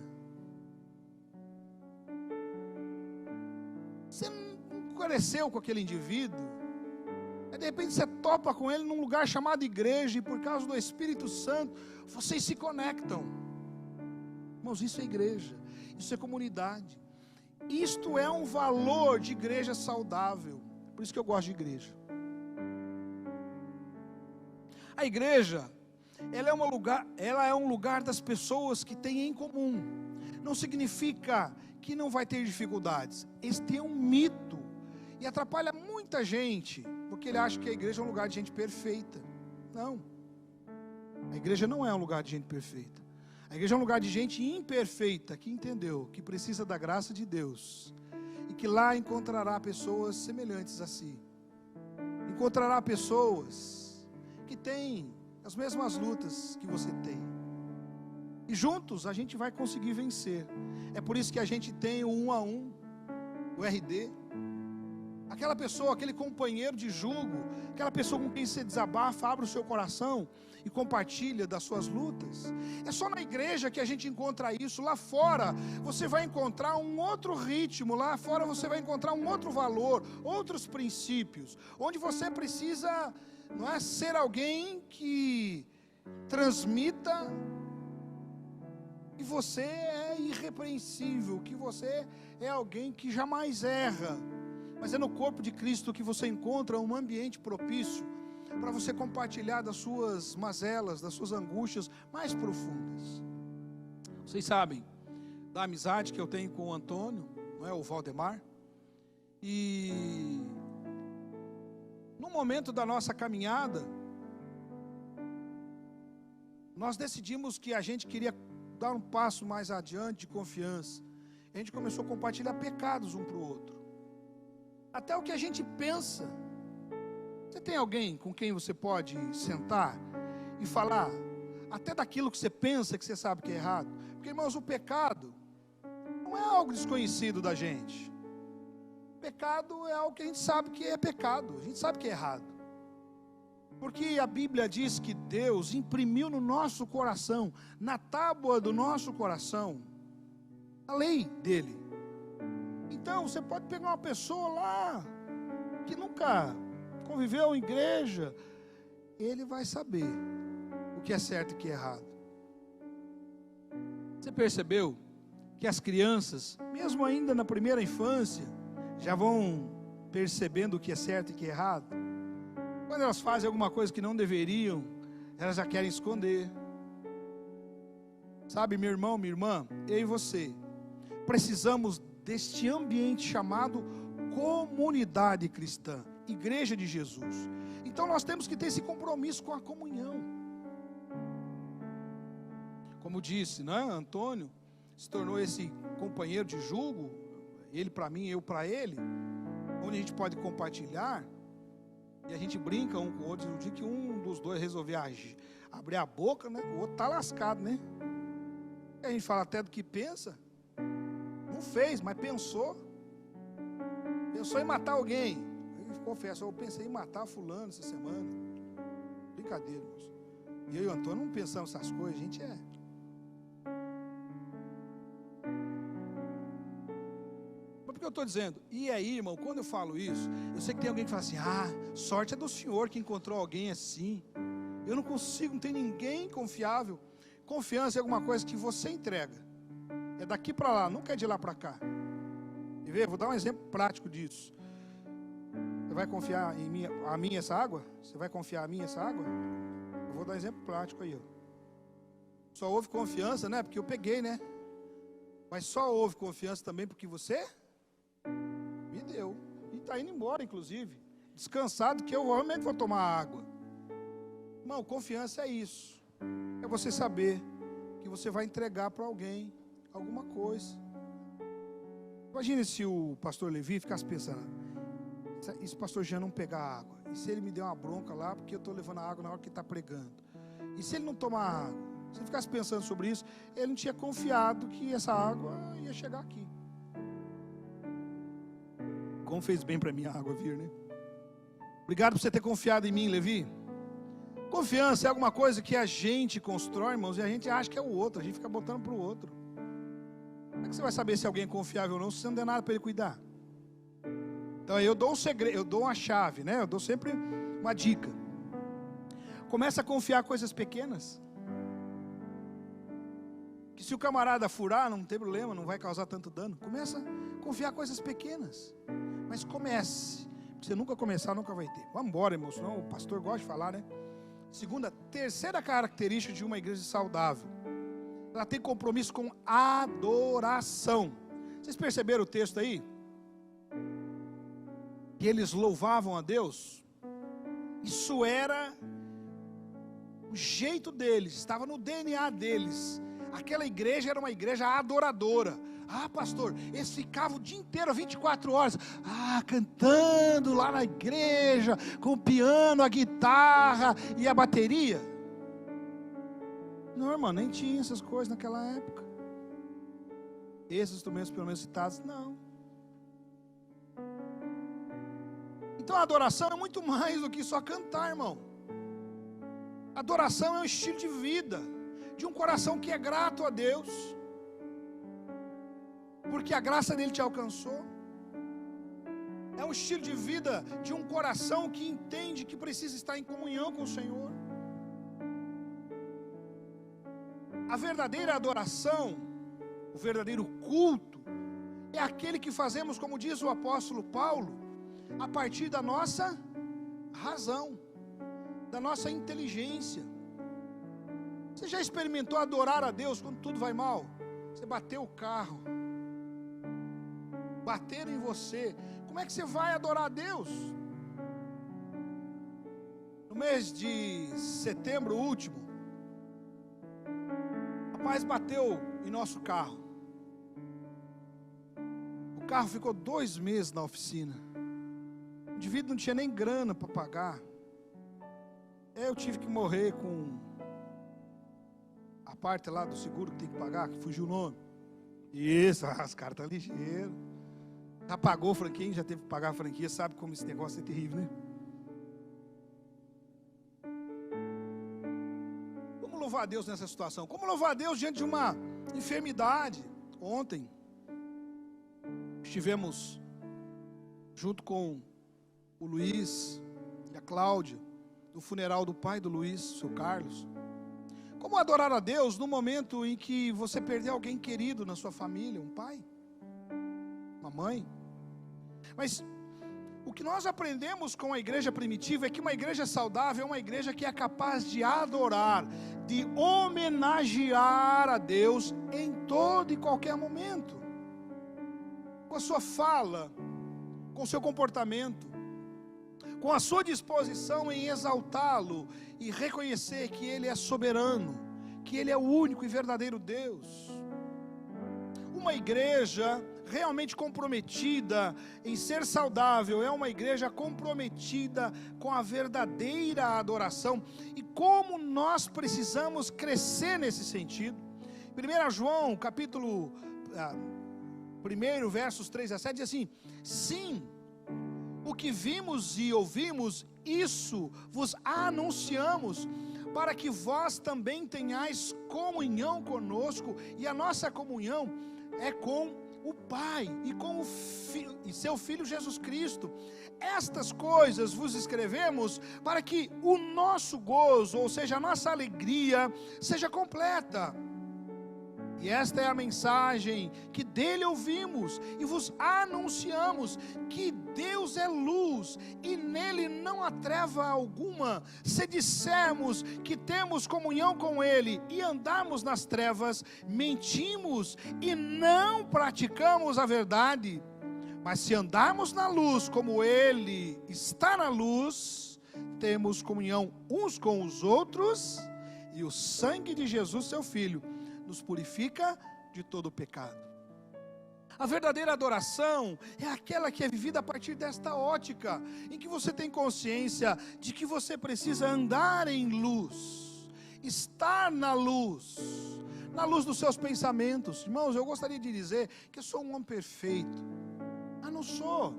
Você não conheceu com aquele indivíduo, aí de repente você topa com ele num lugar chamado igreja, e por causa do Espírito Santo, vocês se conectam. Irmãos, isso é igreja, isso é comunidade. Isto é um valor de igreja saudável. Por isso que eu gosto de igreja. A igreja, ela é um lugar das pessoas que têm em comum. Não significa que não vai ter dificuldades. Este é um mito e atrapalha muita gente, porque ele acha que a igreja é um lugar de gente perfeita. Não. A igreja não é um lugar de gente perfeita. A igreja é um lugar de gente imperfeita, que entendeu que precisa da graça de Deus, e que lá encontrará pessoas semelhantes a si. Encontrará pessoas que têm as mesmas lutas que você tem. E juntos a gente vai conseguir vencer. É por isso que a gente tem o 1 a 1, o RD. Aquela pessoa, aquele companheiro de jugo, aquela pessoa com quem você desabafa, abre o seu coração e compartilha das suas lutas. É só na igreja que a gente encontra isso. Lá fora você vai encontrar um outro ritmo, lá fora você vai encontrar um outro valor, outros princípios, onde você precisa, não é, ser alguém que transmita que você é irrepreensível, que você é alguém que jamais erra. Mas é no corpo de Cristo que você encontra um ambiente propício para você compartilhar das suas mazelas, das suas angústias mais profundas. Vocês sabem da amizade que eu tenho com o Antônio, não é, o Valdemar? E no momento da nossa caminhada, nós decidimos que a gente queria dar um passo mais adiante de confiança. A gente começou a compartilhar pecados um para o outro. Até o que a gente pensa. Você tem alguém com quem você pode sentar e falar até daquilo que você pensa, que você sabe que é errado? Porque, irmãos, o pecado não é algo desconhecido da gente. O pecado é algo que a gente sabe que é pecado, a gente sabe que é errado. Porque a Bíblia diz que Deus imprimiu no nosso coração, na tábua do nosso coração, a lei dele. Então, você pode pegar uma pessoa lá, que nunca conviveu em igreja, ele vai saber o que é certo e o que é errado. Você percebeu que as crianças, mesmo ainda na primeira infância, já vão percebendo o que é certo e o que é errado? Quando elas fazem alguma coisa que não deveriam, elas já querem esconder. Sabe, meu irmão, minha irmã, eu e você, precisamos deste ambiente chamado comunidade cristã, igreja de Jesus. Então nós temos que ter esse compromisso com a comunhão. Como disse, né, Antônio se tornou esse companheiro de jugo, ele para mim, eu para ele, onde a gente pode compartilhar, e a gente brinca um com o outro. No dia que um dos dois resolver abrir a boca, né, o outro está lascado, né? E a gente fala até do que pensa. Não fez, mas pensou em matar alguém. Eu confesso, eu pensei em matar fulano essa semana. Brincadeira, irmãos. E eu e o Antônio não pensamos essas coisas, a gente é. Mas por que eu estou dizendo? E aí, irmão, quando eu falo isso, eu sei que tem alguém que fala assim: sorte é do senhor que encontrou alguém assim. Eu não consigo, não tem ninguém confiável. Confiança é alguma coisa que você entrega. É daqui para lá, nunca é de lá para cá. Quer ver? Vou dar um exemplo prático disso. Você vai confiar em mim, a mim essa água? Você vai confiar a mim essa água? Eu vou dar um exemplo prático aí, ó. Só houve confiança, né? Porque eu peguei, né? Mas só houve confiança também porque você me deu. E está indo embora, inclusive. Descansado que eu realmente vou tomar água. Irmão, confiança é isso. É você saber que você vai entregar para alguém alguma coisa. Imagine se o pastor Levi ficasse pensando: e se o pastor Jean não pegar água? E se ele me der uma bronca lá porque eu estou levando a água na hora que ele está pregando? E se ele não tomar água? Se ele ficasse pensando sobre isso, ele não tinha confiado que essa água ia chegar aqui. Como fez bem para mim a água vir, né? Obrigado por você ter confiado em mim, Levi. Confiança é alguma coisa que a gente constrói, irmãos, e a gente acha que é o outro, a gente fica botando para o outro. Como é que você vai saber se alguém é confiável ou não, se você não der nada para ele cuidar? Então eu dou um segredo, eu dou uma chave, né? Eu dou sempre uma dica. Começa a confiar coisas pequenas. Que se o camarada furar, não tem problema, não vai causar tanto dano. Começa a confiar coisas pequenas. Mas comece. Se você nunca começar, nunca vai ter. Vamos embora, irmão, senão o pastor gosta de falar, né? Terceira característica de uma igreja saudável: ela tem compromisso com adoração. Vocês perceberam o texto aí? Que eles louvavam a Deus. Isso era o jeito deles, estava no DNA deles. Aquela igreja era uma igreja adoradora. Pastor, eles ficavam o dia inteiro, 24 horas, cantando lá na igreja, com o piano, a guitarra e a bateria. Não, irmão, nem tinha essas coisas naquela época. Esses instrumentos, pelo menos citados, não. Então a adoração é muito mais do que só cantar, irmão. Adoração é um estilo de vida, de um coração que é grato a Deus, porque a graça dele te alcançou. É um estilo de vida de um coração que entende que precisa estar em comunhão com o Senhor. A verdadeira adoração, o verdadeiro culto, é aquele que fazemos, como diz o apóstolo Paulo, a partir da nossa razão, da nossa inteligência. Você já experimentou adorar a Deus quando tudo vai mal? Você bateu o carro, bateram em você. Como é que você vai adorar a Deus? No mês de setembro último, o rapaz bateu em nosso carro. O carro ficou 2 meses na oficina. O indivíduo não tinha nem grana para pagar. Eu tive que morrer com a parte lá do seguro que tem que pagar, que fugiu o nome. Isso, os caras estão ligeiros. Já pagou a franquia, quem já teve que pagar a franquia sabe como esse negócio é terrível, né? Como louvar a Deus nessa situação? Como louvar a Deus diante de uma enfermidade? Ontem estivemos junto com o Luiz e a Cláudia no funeral do pai do Luiz, seu Carlos. Como adorar a Deus no momento em que você perdeu alguém querido na sua família, um pai, uma mãe? Mas o que nós aprendemos com a igreja primitiva é que uma igreja saudável é uma igreja que é capaz de adorar, de homenagear a Deus em todo e qualquer momento, com a sua fala, com o seu comportamento, com a sua disposição em exaltá-lo e reconhecer que Ele é soberano, que Ele é o único e verdadeiro Deus. Uma igreja realmente comprometida em ser saudável é uma igreja comprometida com a verdadeira adoração. E como nós precisamos crescer nesse sentido? 1 João, capítulo 1, versos 3 a 7, diz assim: sim, o que vimos e ouvimos, isso vos anunciamos, para que vós também tenhais comunhão conosco, e a nossa comunhão é com o Pai e com o Filho, e seu Filho Jesus Cristo. Estas coisas vos escrevemos para que o nosso gozo, ou seja, a nossa alegria, seja completa. E esta é a mensagem que dele ouvimos e vos anunciamos, que Deus é luz e nele não há treva alguma. Se dissermos que temos comunhão com ele e andarmos nas trevas, mentimos e não praticamos a verdade. Mas se andarmos na luz como ele está na luz, temos comunhão uns com os outros, e o sangue de Jesus, seu Filho, nos purifica de todo o pecado. A verdadeira adoração é aquela que é vivida a partir desta ótica, em que você tem consciência de que você precisa andar em luz, estar na luz dos seus pensamentos. Irmãos, eu gostaria de dizer que eu sou um homem perfeito, mas não sou.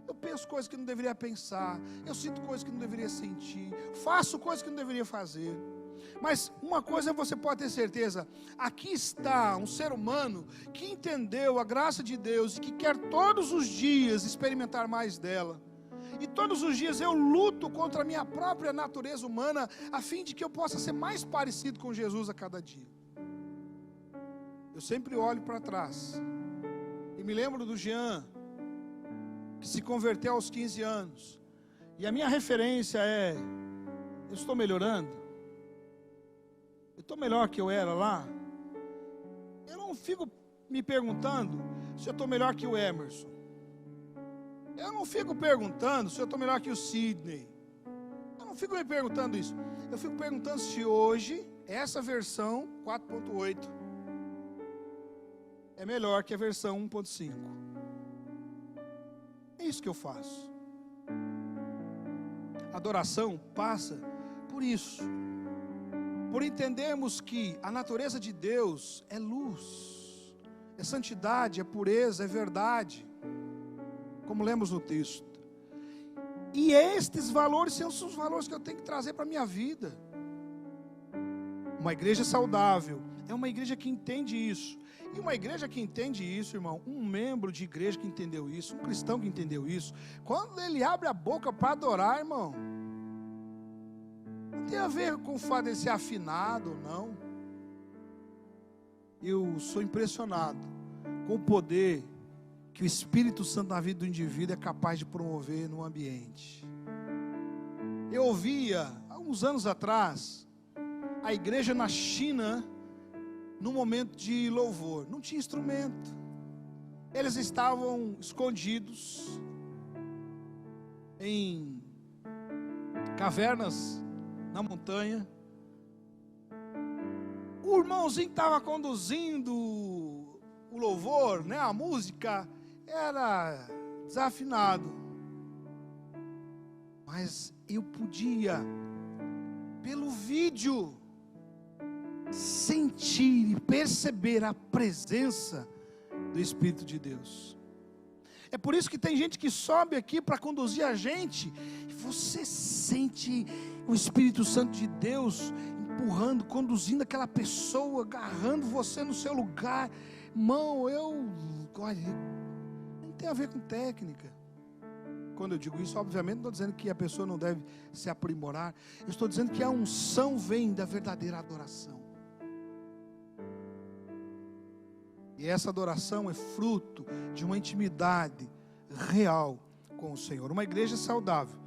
Eu penso coisas que não deveria pensar, eu sinto coisas que não deveria sentir, faço coisas que não deveria fazer. Mas uma coisa você pode ter certeza: aqui está um ser humano que entendeu a graça de Deus e que quer todos os dias experimentar mais dela. E todos os dias eu luto contra a minha própria natureza humana, a fim de que eu possa ser mais parecido com Jesus a cada dia. Eu sempre olho para trás e me lembro do Jean, que se converteu aos 15 anos. E a minha referência é: eu estou melhorando? Eu estou melhor que eu era lá? Eu não fico me perguntando se eu estou melhor que o Emerson. Eu não fico perguntando se eu estou melhor que o Sidney. Eu não fico me perguntando isso. Eu fico perguntando se hoje, essa versão 4.8 é melhor que a versão 1.5. É isso que eu faço. Adoração passa por isso, por entendermos que a natureza de Deus é luz, é santidade, é pureza, é verdade, como lemos no texto. E estes valores são os valores que eu tenho que trazer para a minha vida. Uma igreja saudável é uma igreja que entende isso. E uma igreja que entende isso, irmão, um membro de igreja que entendeu isso, um cristão que entendeu isso, quando ele abre a boca para adorar, irmão, não tem a ver com o fato de ser afinado ou não. Eu sou impressionado com o poder que o Espírito Santo na vida do indivíduo é capaz de promover no ambiente. Eu ouvia, há uns anos atrás, a igreja na China, no momento de louvor, não tinha instrumento. Eles estavam escondidos em cavernas na montanha. O irmãozinho estava conduzindo o louvor, né? A música era desafinado, mas eu podia, pelo vídeo, sentir e perceber a presença do Espírito de Deus. É por isso que tem gente que sobe aqui para conduzir a gente, e você sente o Espírito Santo de Deus empurrando, conduzindo aquela pessoa, agarrando você no seu lugar. Irmão, olha, não tem a ver com técnica. Quando eu digo isso, obviamente não estou dizendo que a pessoa não deve se aprimorar. Eu estou dizendo que a unção vem da verdadeira adoração. E essa adoração é fruto de uma intimidade real com o Senhor. Uma igreja saudável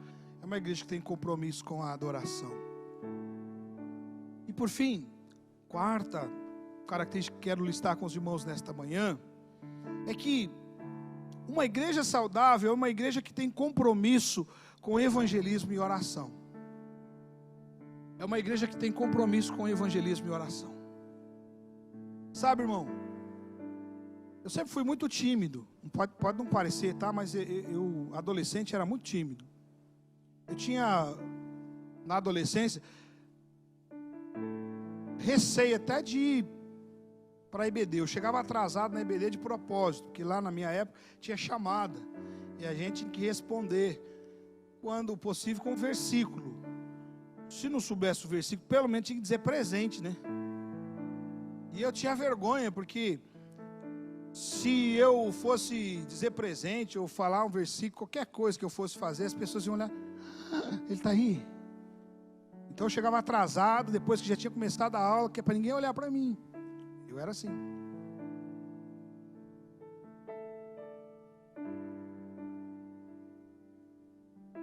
é uma igreja que tem compromisso com a adoração. E por fim, quarta característica que quero listar com os irmãos nesta manhã, é que uma igreja saudável é uma igreja que tem compromisso com evangelismo e oração. É uma igreja que tem compromisso com evangelismo e oração. Sabe, irmão, eu sempre fui muito tímido. Pode não parecer, tá? Mas eu adolescente, era muito tímido. Eu tinha, na adolescência, receio até de ir para a IBD. Eu chegava atrasado na IBD de propósito, porque lá na minha época tinha chamada, e a gente tinha que responder, quando possível, com um versículo. Se não soubesse o versículo, pelo menos tinha que dizer presente, né? E eu tinha vergonha, porque Se eu fosse dizer presente, ou falar um versículo, qualquer coisa que eu fosse fazer, as pessoas iam olhar, ele está aí. Então eu chegava atrasado, depois que já tinha começado a aula, que é para ninguém olhar para mim. Eu era assim.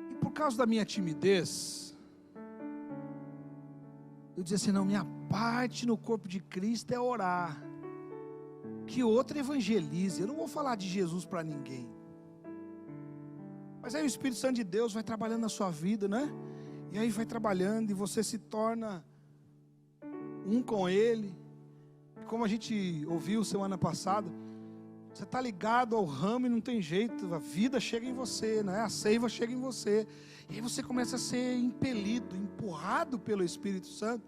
E por causa da minha timidez, eu dizia assim, não, minha parte no corpo de Cristo é orar. Que outro evangelize, eu não vou falar de Jesus para ninguém. Mas aí o Espírito Santo de Deus vai trabalhando na sua vida, né? E aí vai trabalhando e você se torna um com Ele. Como a gente ouviu semana passada, você está ligado ao ramo e não tem jeito, a vida chega em você, né? A seiva chega em você. E aí você começa a ser impelido, empurrado pelo Espírito Santo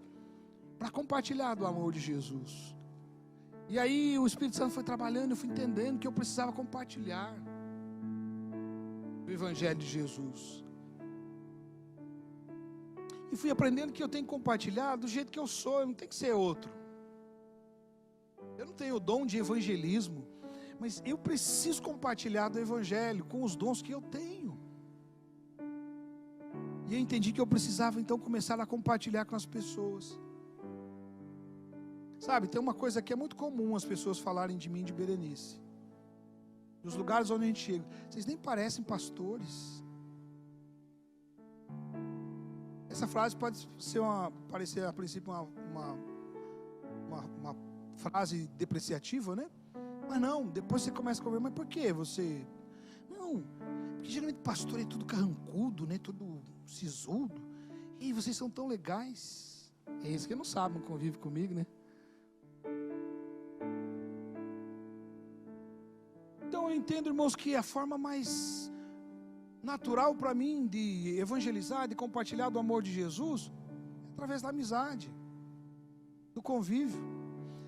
para compartilhar do amor de Jesus. E aí o Espírito Santo foi trabalhando, eu fui entendendo que eu precisava compartilhar o Evangelho de Jesus. E fui aprendendo que eu tenho que compartilhar do jeito que eu sou, eu não tenho que ser outro. Eu não tenho o dom de evangelismo, mas eu preciso compartilhar do Evangelho com os dons que eu tenho. E eu entendi que eu precisava então começar a compartilhar com as pessoas. Sabe, tem uma coisa que é muito comum as pessoas falarem de mim, de Berenice. Nos lugares onde a gente chega, vocês nem parecem pastores. Essa frase pode ser parecer a princípio uma frase depreciativa, né? Mas não, depois você começa a conversar, mas por que você? Não, porque geralmente pastor é tudo carrancudo, né? Tudo sisudo. E vocês são tão legais. É isso que não sabem, não convive comigo, né? Então eu entendo, irmãos, que a forma mais natural para mim de evangelizar, de compartilhar do amor de Jesus, é através da amizade, do convívio.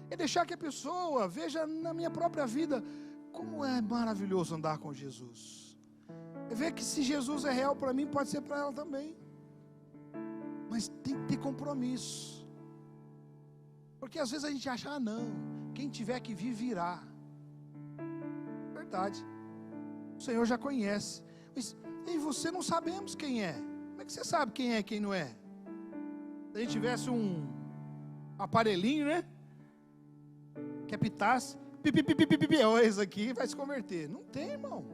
É deixar que a pessoa veja na minha própria vida como é maravilhoso andar com Jesus. É ver que se Jesus é real para mim, pode ser para ela também. Mas tem que ter compromisso. Porque às vezes a gente acha, não, quem tiver que vir, virá. Verdade. O Senhor já conhece. Mas e você não sabemos quem é. Como é que você sabe quem é e quem não é? Se a gente tivesse um aparelhinho, né? Que apitasse, esse aqui vai se converter. Não tem, irmão.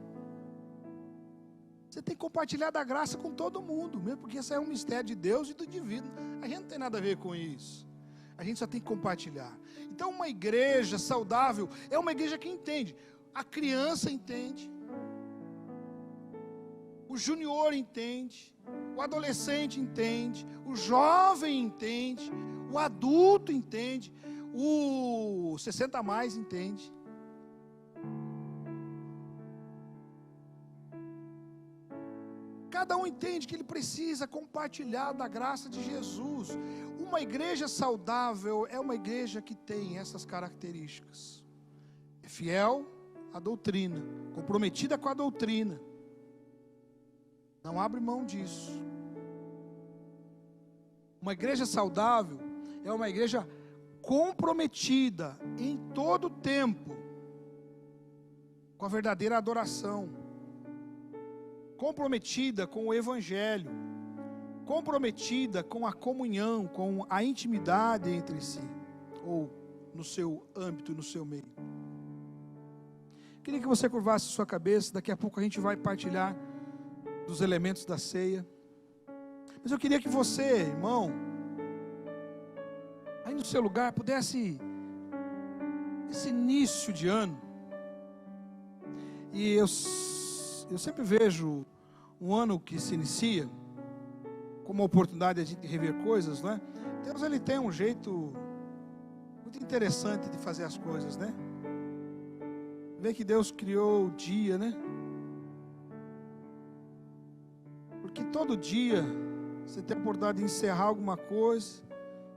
Você tem que compartilhar da graça com todo mundo, mesmo porque isso é um mistério de Deus e do divino. A gente não tem nada a ver com isso. A gente só tem que compartilhar. Então uma igreja saudável é uma igreja que entende. A criança entende. O junior entende. O adolescente entende. O jovem entende. O adulto entende. O 60 a mais entende. Cada um entende que ele precisa compartilhar da graça de Jesus. Uma igreja saudável é uma igreja que tem essas características. É fiel à doutrina, comprometida com a doutrina. Não abre mão disso. Uma igreja saudável é uma igreja comprometida em todo o tempo com a verdadeira adoração, comprometida com o Evangelho, comprometida com a comunhão, com a intimidade entre si, ou no seu âmbito, no seu meio. Queria que você curvasse sua cabeça, daqui a pouco a gente vai partilhar dos elementos da ceia. Mas eu queria que você, irmão, aí no seu lugar, pudesse, esse início de ano, e eu sempre vejo um ano que se inicia como uma oportunidade de a gente rever coisas, né? Deus, ele tem um jeito muito interessante de fazer as coisas, né? Vê que Deus criou o dia, né? Porque todo dia você tem a oportunidade de encerrar alguma coisa,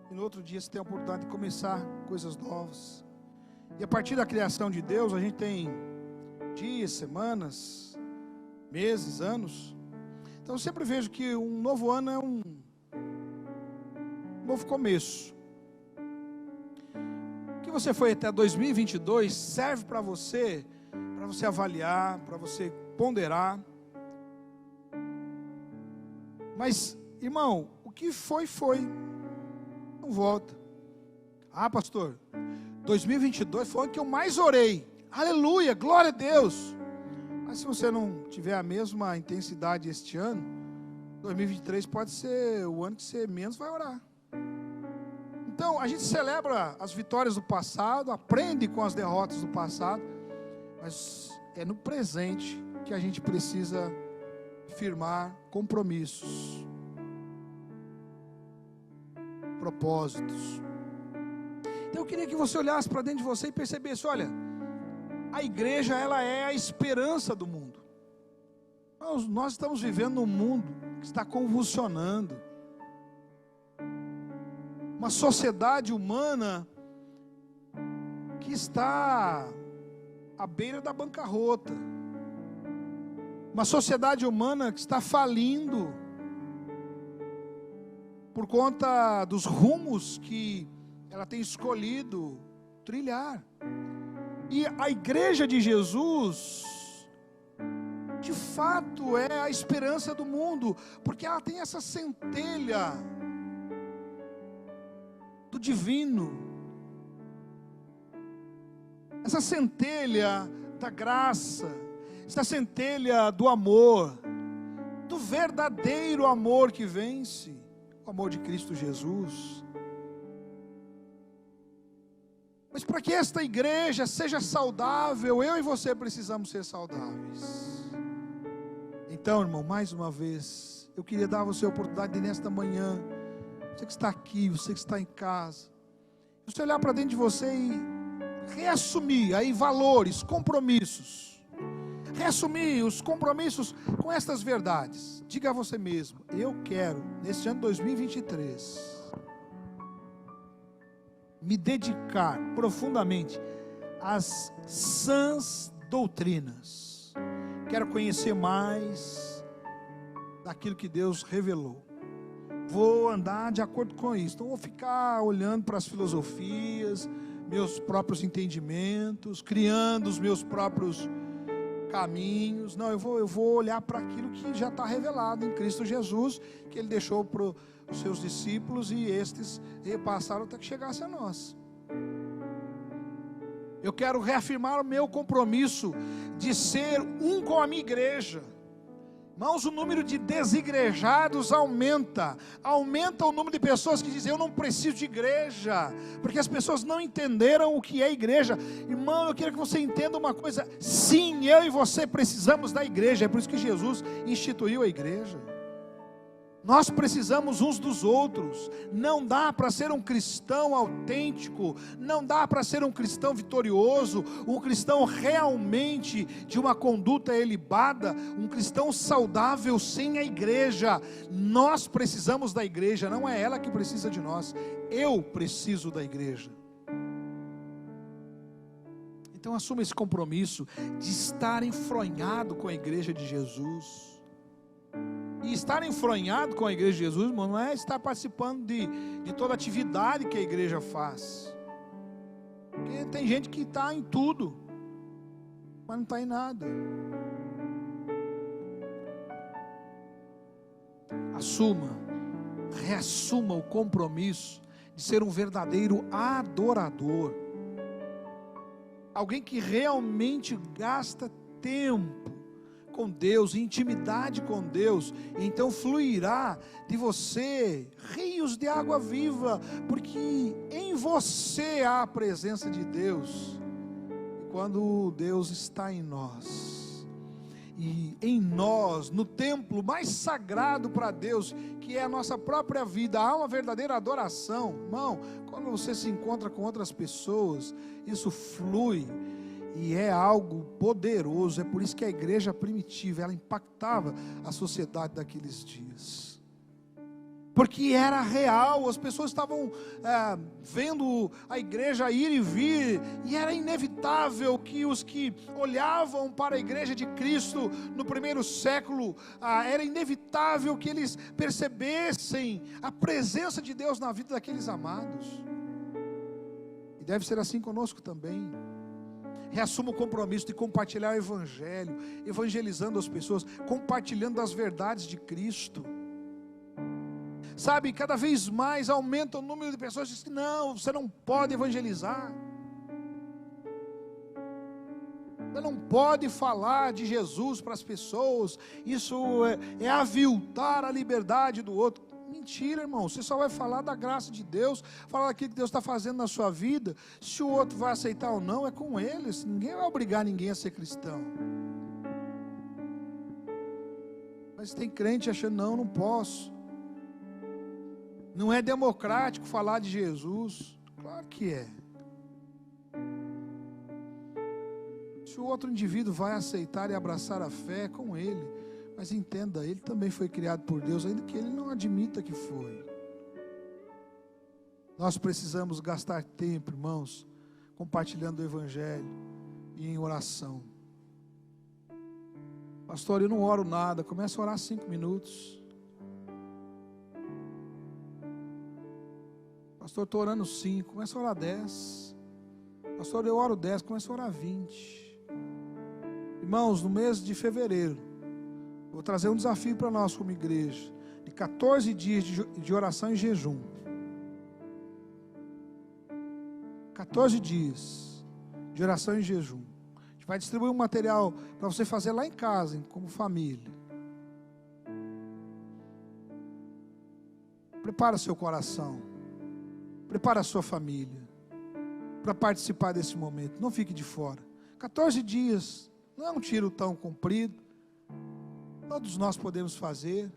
e no outro dia você tem a oportunidade de começar coisas novas. E a partir da criação de Deus, a gente tem dias, semanas, meses, anos. Então eu sempre vejo que um novo ano é um novo começo. Que você foi até 2022 serve para você avaliar, para você ponderar. Mas, irmão, o que foi, não volta. Ah, pastor, 2022 foi o que eu mais orei. Aleluia, glória a Deus. Mas se você não tiver a mesma intensidade este ano, 2023 pode ser o ano que você menos vai orar. Então, a gente celebra as vitórias do passado, aprende com as derrotas do passado, mas é no presente que a gente precisa firmar compromissos, propósitos. Então eu queria que você olhasse para dentro de você e percebesse, olha, a igreja, ela é a esperança do mundo. Nós estamos vivendo num mundo que está convulsionando, uma sociedade humana que está à beira da bancarrota, uma sociedade humana que está falindo por conta dos rumos que ela tem escolhido trilhar. E a igreja de Jesus, de fato, é a esperança do mundo, porque ela tem essa centelha do divino, essa centelha da graça, essa centelha do amor, do verdadeiro amor que vence, o amor de Cristo Jesus. Mas para que esta igreja seja saudável, eu e você precisamos ser saudáveis. Então, irmão, mais uma vez, eu queria dar a você a oportunidade de nesta manhã, você que está aqui, você que está em casa, você olhar para dentro de você e reassumir aí valores, compromissos. Reassumir os compromissos com estas verdades. Diga a você mesmo, eu quero, neste ano 2023, me dedicar profundamente às sãs doutrinas. Quero conhecer mais daquilo que Deus revelou. Vou andar de acordo com isso. Não vou ficar olhando para as filosofias, meus próprios entendimentos, criando os meus próprios caminhos. Não, eu vou olhar para aquilo que já está revelado em Cristo Jesus, que Ele deixou para os seus discípulos, e estes repassaram até que chegasse a nós. Eu quero reafirmar o meu compromisso de ser um com a minha igreja. Irmãos, o número de desigrejados aumenta o número de pessoas que dizem, eu não preciso de igreja, porque as pessoas não entenderam o que é igreja. Irmão, eu quero que você entenda uma coisa, sim, eu e você precisamos da igreja, é por isso que Jesus instituiu a igreja. Nós precisamos uns dos outros. Não dá para ser um cristão autêntico, não dá para ser um cristão vitorioso, um cristão realmente de uma conduta ilibada, um cristão saudável sem a igreja. Nós precisamos da igreja, não é ela que precisa de nós. Eu preciso da igreja. Então assuma esse compromisso de estar enfronhado com a igreja de Jesus. E estar enfronhado com a igreja de Jesus, irmão, não é estar participando de toda atividade que a igreja faz. Porque tem gente que está em tudo, mas não está em nada. Reassuma o compromisso de ser um verdadeiro adorador. Alguém que realmente gasta tempo com Deus, intimidade com Deus, então fluirá de você rios de água viva, porque em você há a presença de Deus. E quando Deus está em nós, e em nós, no templo mais sagrado para Deus, que é a nossa própria vida, há uma verdadeira adoração. Irmão, quando você se encontra com outras pessoas, isso flui, e é algo poderoso. É por isso que a igreja primitiva, ela impactava a sociedade daqueles dias, porque era real. As pessoas estavam vendo a igreja ir e vir, e era inevitável que os que olhavam para a igreja de Cristo no primeiro século, era inevitável que eles percebessem a presença de Deus na vida daqueles amados. E deve ser assim conosco também. Reassuma o compromisso de compartilhar o Evangelho, evangelizando as pessoas, compartilhando as verdades de Cristo. Sabe, cada vez mais aumenta o número de pessoas que dizem, não, você não pode evangelizar. Você não pode falar de Jesus para as pessoas, isso é aviltar a liberdade do outro. Mentira, irmão, você só vai falar da graça de Deus, falar daquilo que Deus está fazendo na sua vida. Se o outro vai aceitar ou não, é com eles. Ninguém vai obrigar ninguém a ser cristão. Mas tem crente achando, não posso. Não é democrático falar de Jesus. Claro que é. Se o outro indivíduo vai aceitar e abraçar a fé, é com ele. Mas entenda, ele também foi criado por Deus, ainda que ele não admita que foi. Nós precisamos gastar tempo, irmãos, compartilhando o Evangelho e em oração. Pastor, eu não oro nada. Começa a orar 5 minutos. Pastor, estou orando 5. Começa a orar 10. Pastor, eu oro 10. Começa a orar 20. Irmãos, no mês de fevereiro, vou trazer um desafio para nós como igreja, de 14 dias de oração e jejum. 14 dias de oração e jejum. A gente vai distribuir um material para você fazer lá em casa, como família. Prepara seu coração. Prepara a sua família para participar desse momento. Não fique de fora. 14 dias, não é um tiro tão comprido. Todos nós podemos fazer.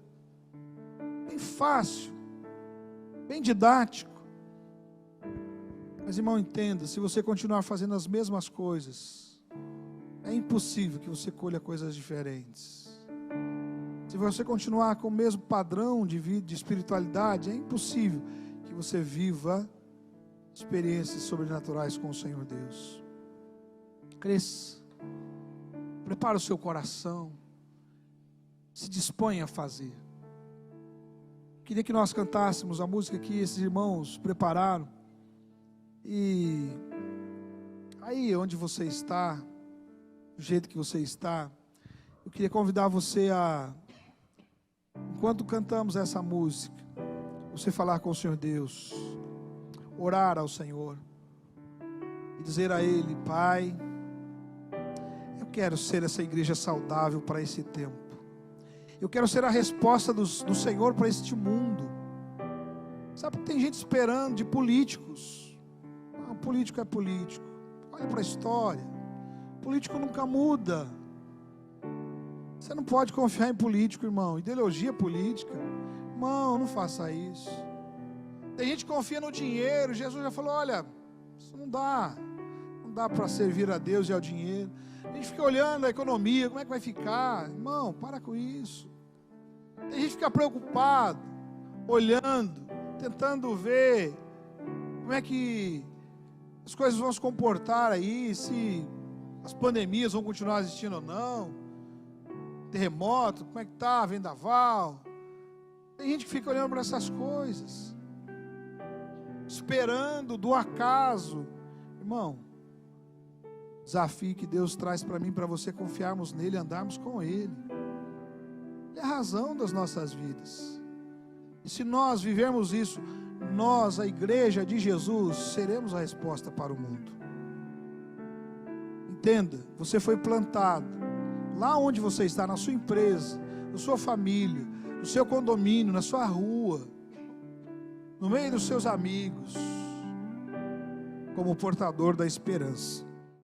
Bem fácil, bem didático. Mas, irmão, entenda, se você continuar fazendo as mesmas coisas, é impossível que você colha coisas diferentes. Se você continuar com o mesmo padrão de vida, de espiritualidade, é impossível que você viva experiências sobrenaturais com o Senhor Deus. Cresça, prepara o seu coração, se dispõe a fazer. Queria que nós cantássemos a música que esses irmãos prepararam. E aí onde você está, do jeito que você está, eu queria convidar você a, enquanto cantamos essa música, você falar com o Senhor Deus, orar ao Senhor e dizer a Ele: Pai, eu quero ser essa igreja saudável para esse tempo. Eu quero ser a resposta do Senhor para este mundo. Sabe que tem gente esperando de políticos. Não, político é político. Olha para a história. Político nunca muda. Você não pode confiar em político, irmão. Ideologia política. Irmão, não faça isso. Tem gente que confia no dinheiro. Jesus já falou: olha, isso não dá. Não dá para servir a Deus e ao dinheiro. A gente fica olhando a economia, como é que vai ficar? Irmão, para com isso. Tem gente que fica preocupado, olhando, tentando ver como é que as coisas vão se comportar aí, se as pandemias vão continuar existindo ou não, terremoto, como é que está, vendaval. Tem gente que fica olhando para essas coisas, esperando do acaso. Irmão, desafio que Deus traz para mim, para você, confiarmos nele, andarmos com ele. Ele é a razão das nossas vidas. E se nós vivermos isso, nós, a igreja de Jesus, seremos a resposta para o mundo. Entenda, você foi plantado lá onde você está, na sua empresa, na sua família, no seu condomínio, na sua rua, no meio dos seus amigos, como portador da esperança.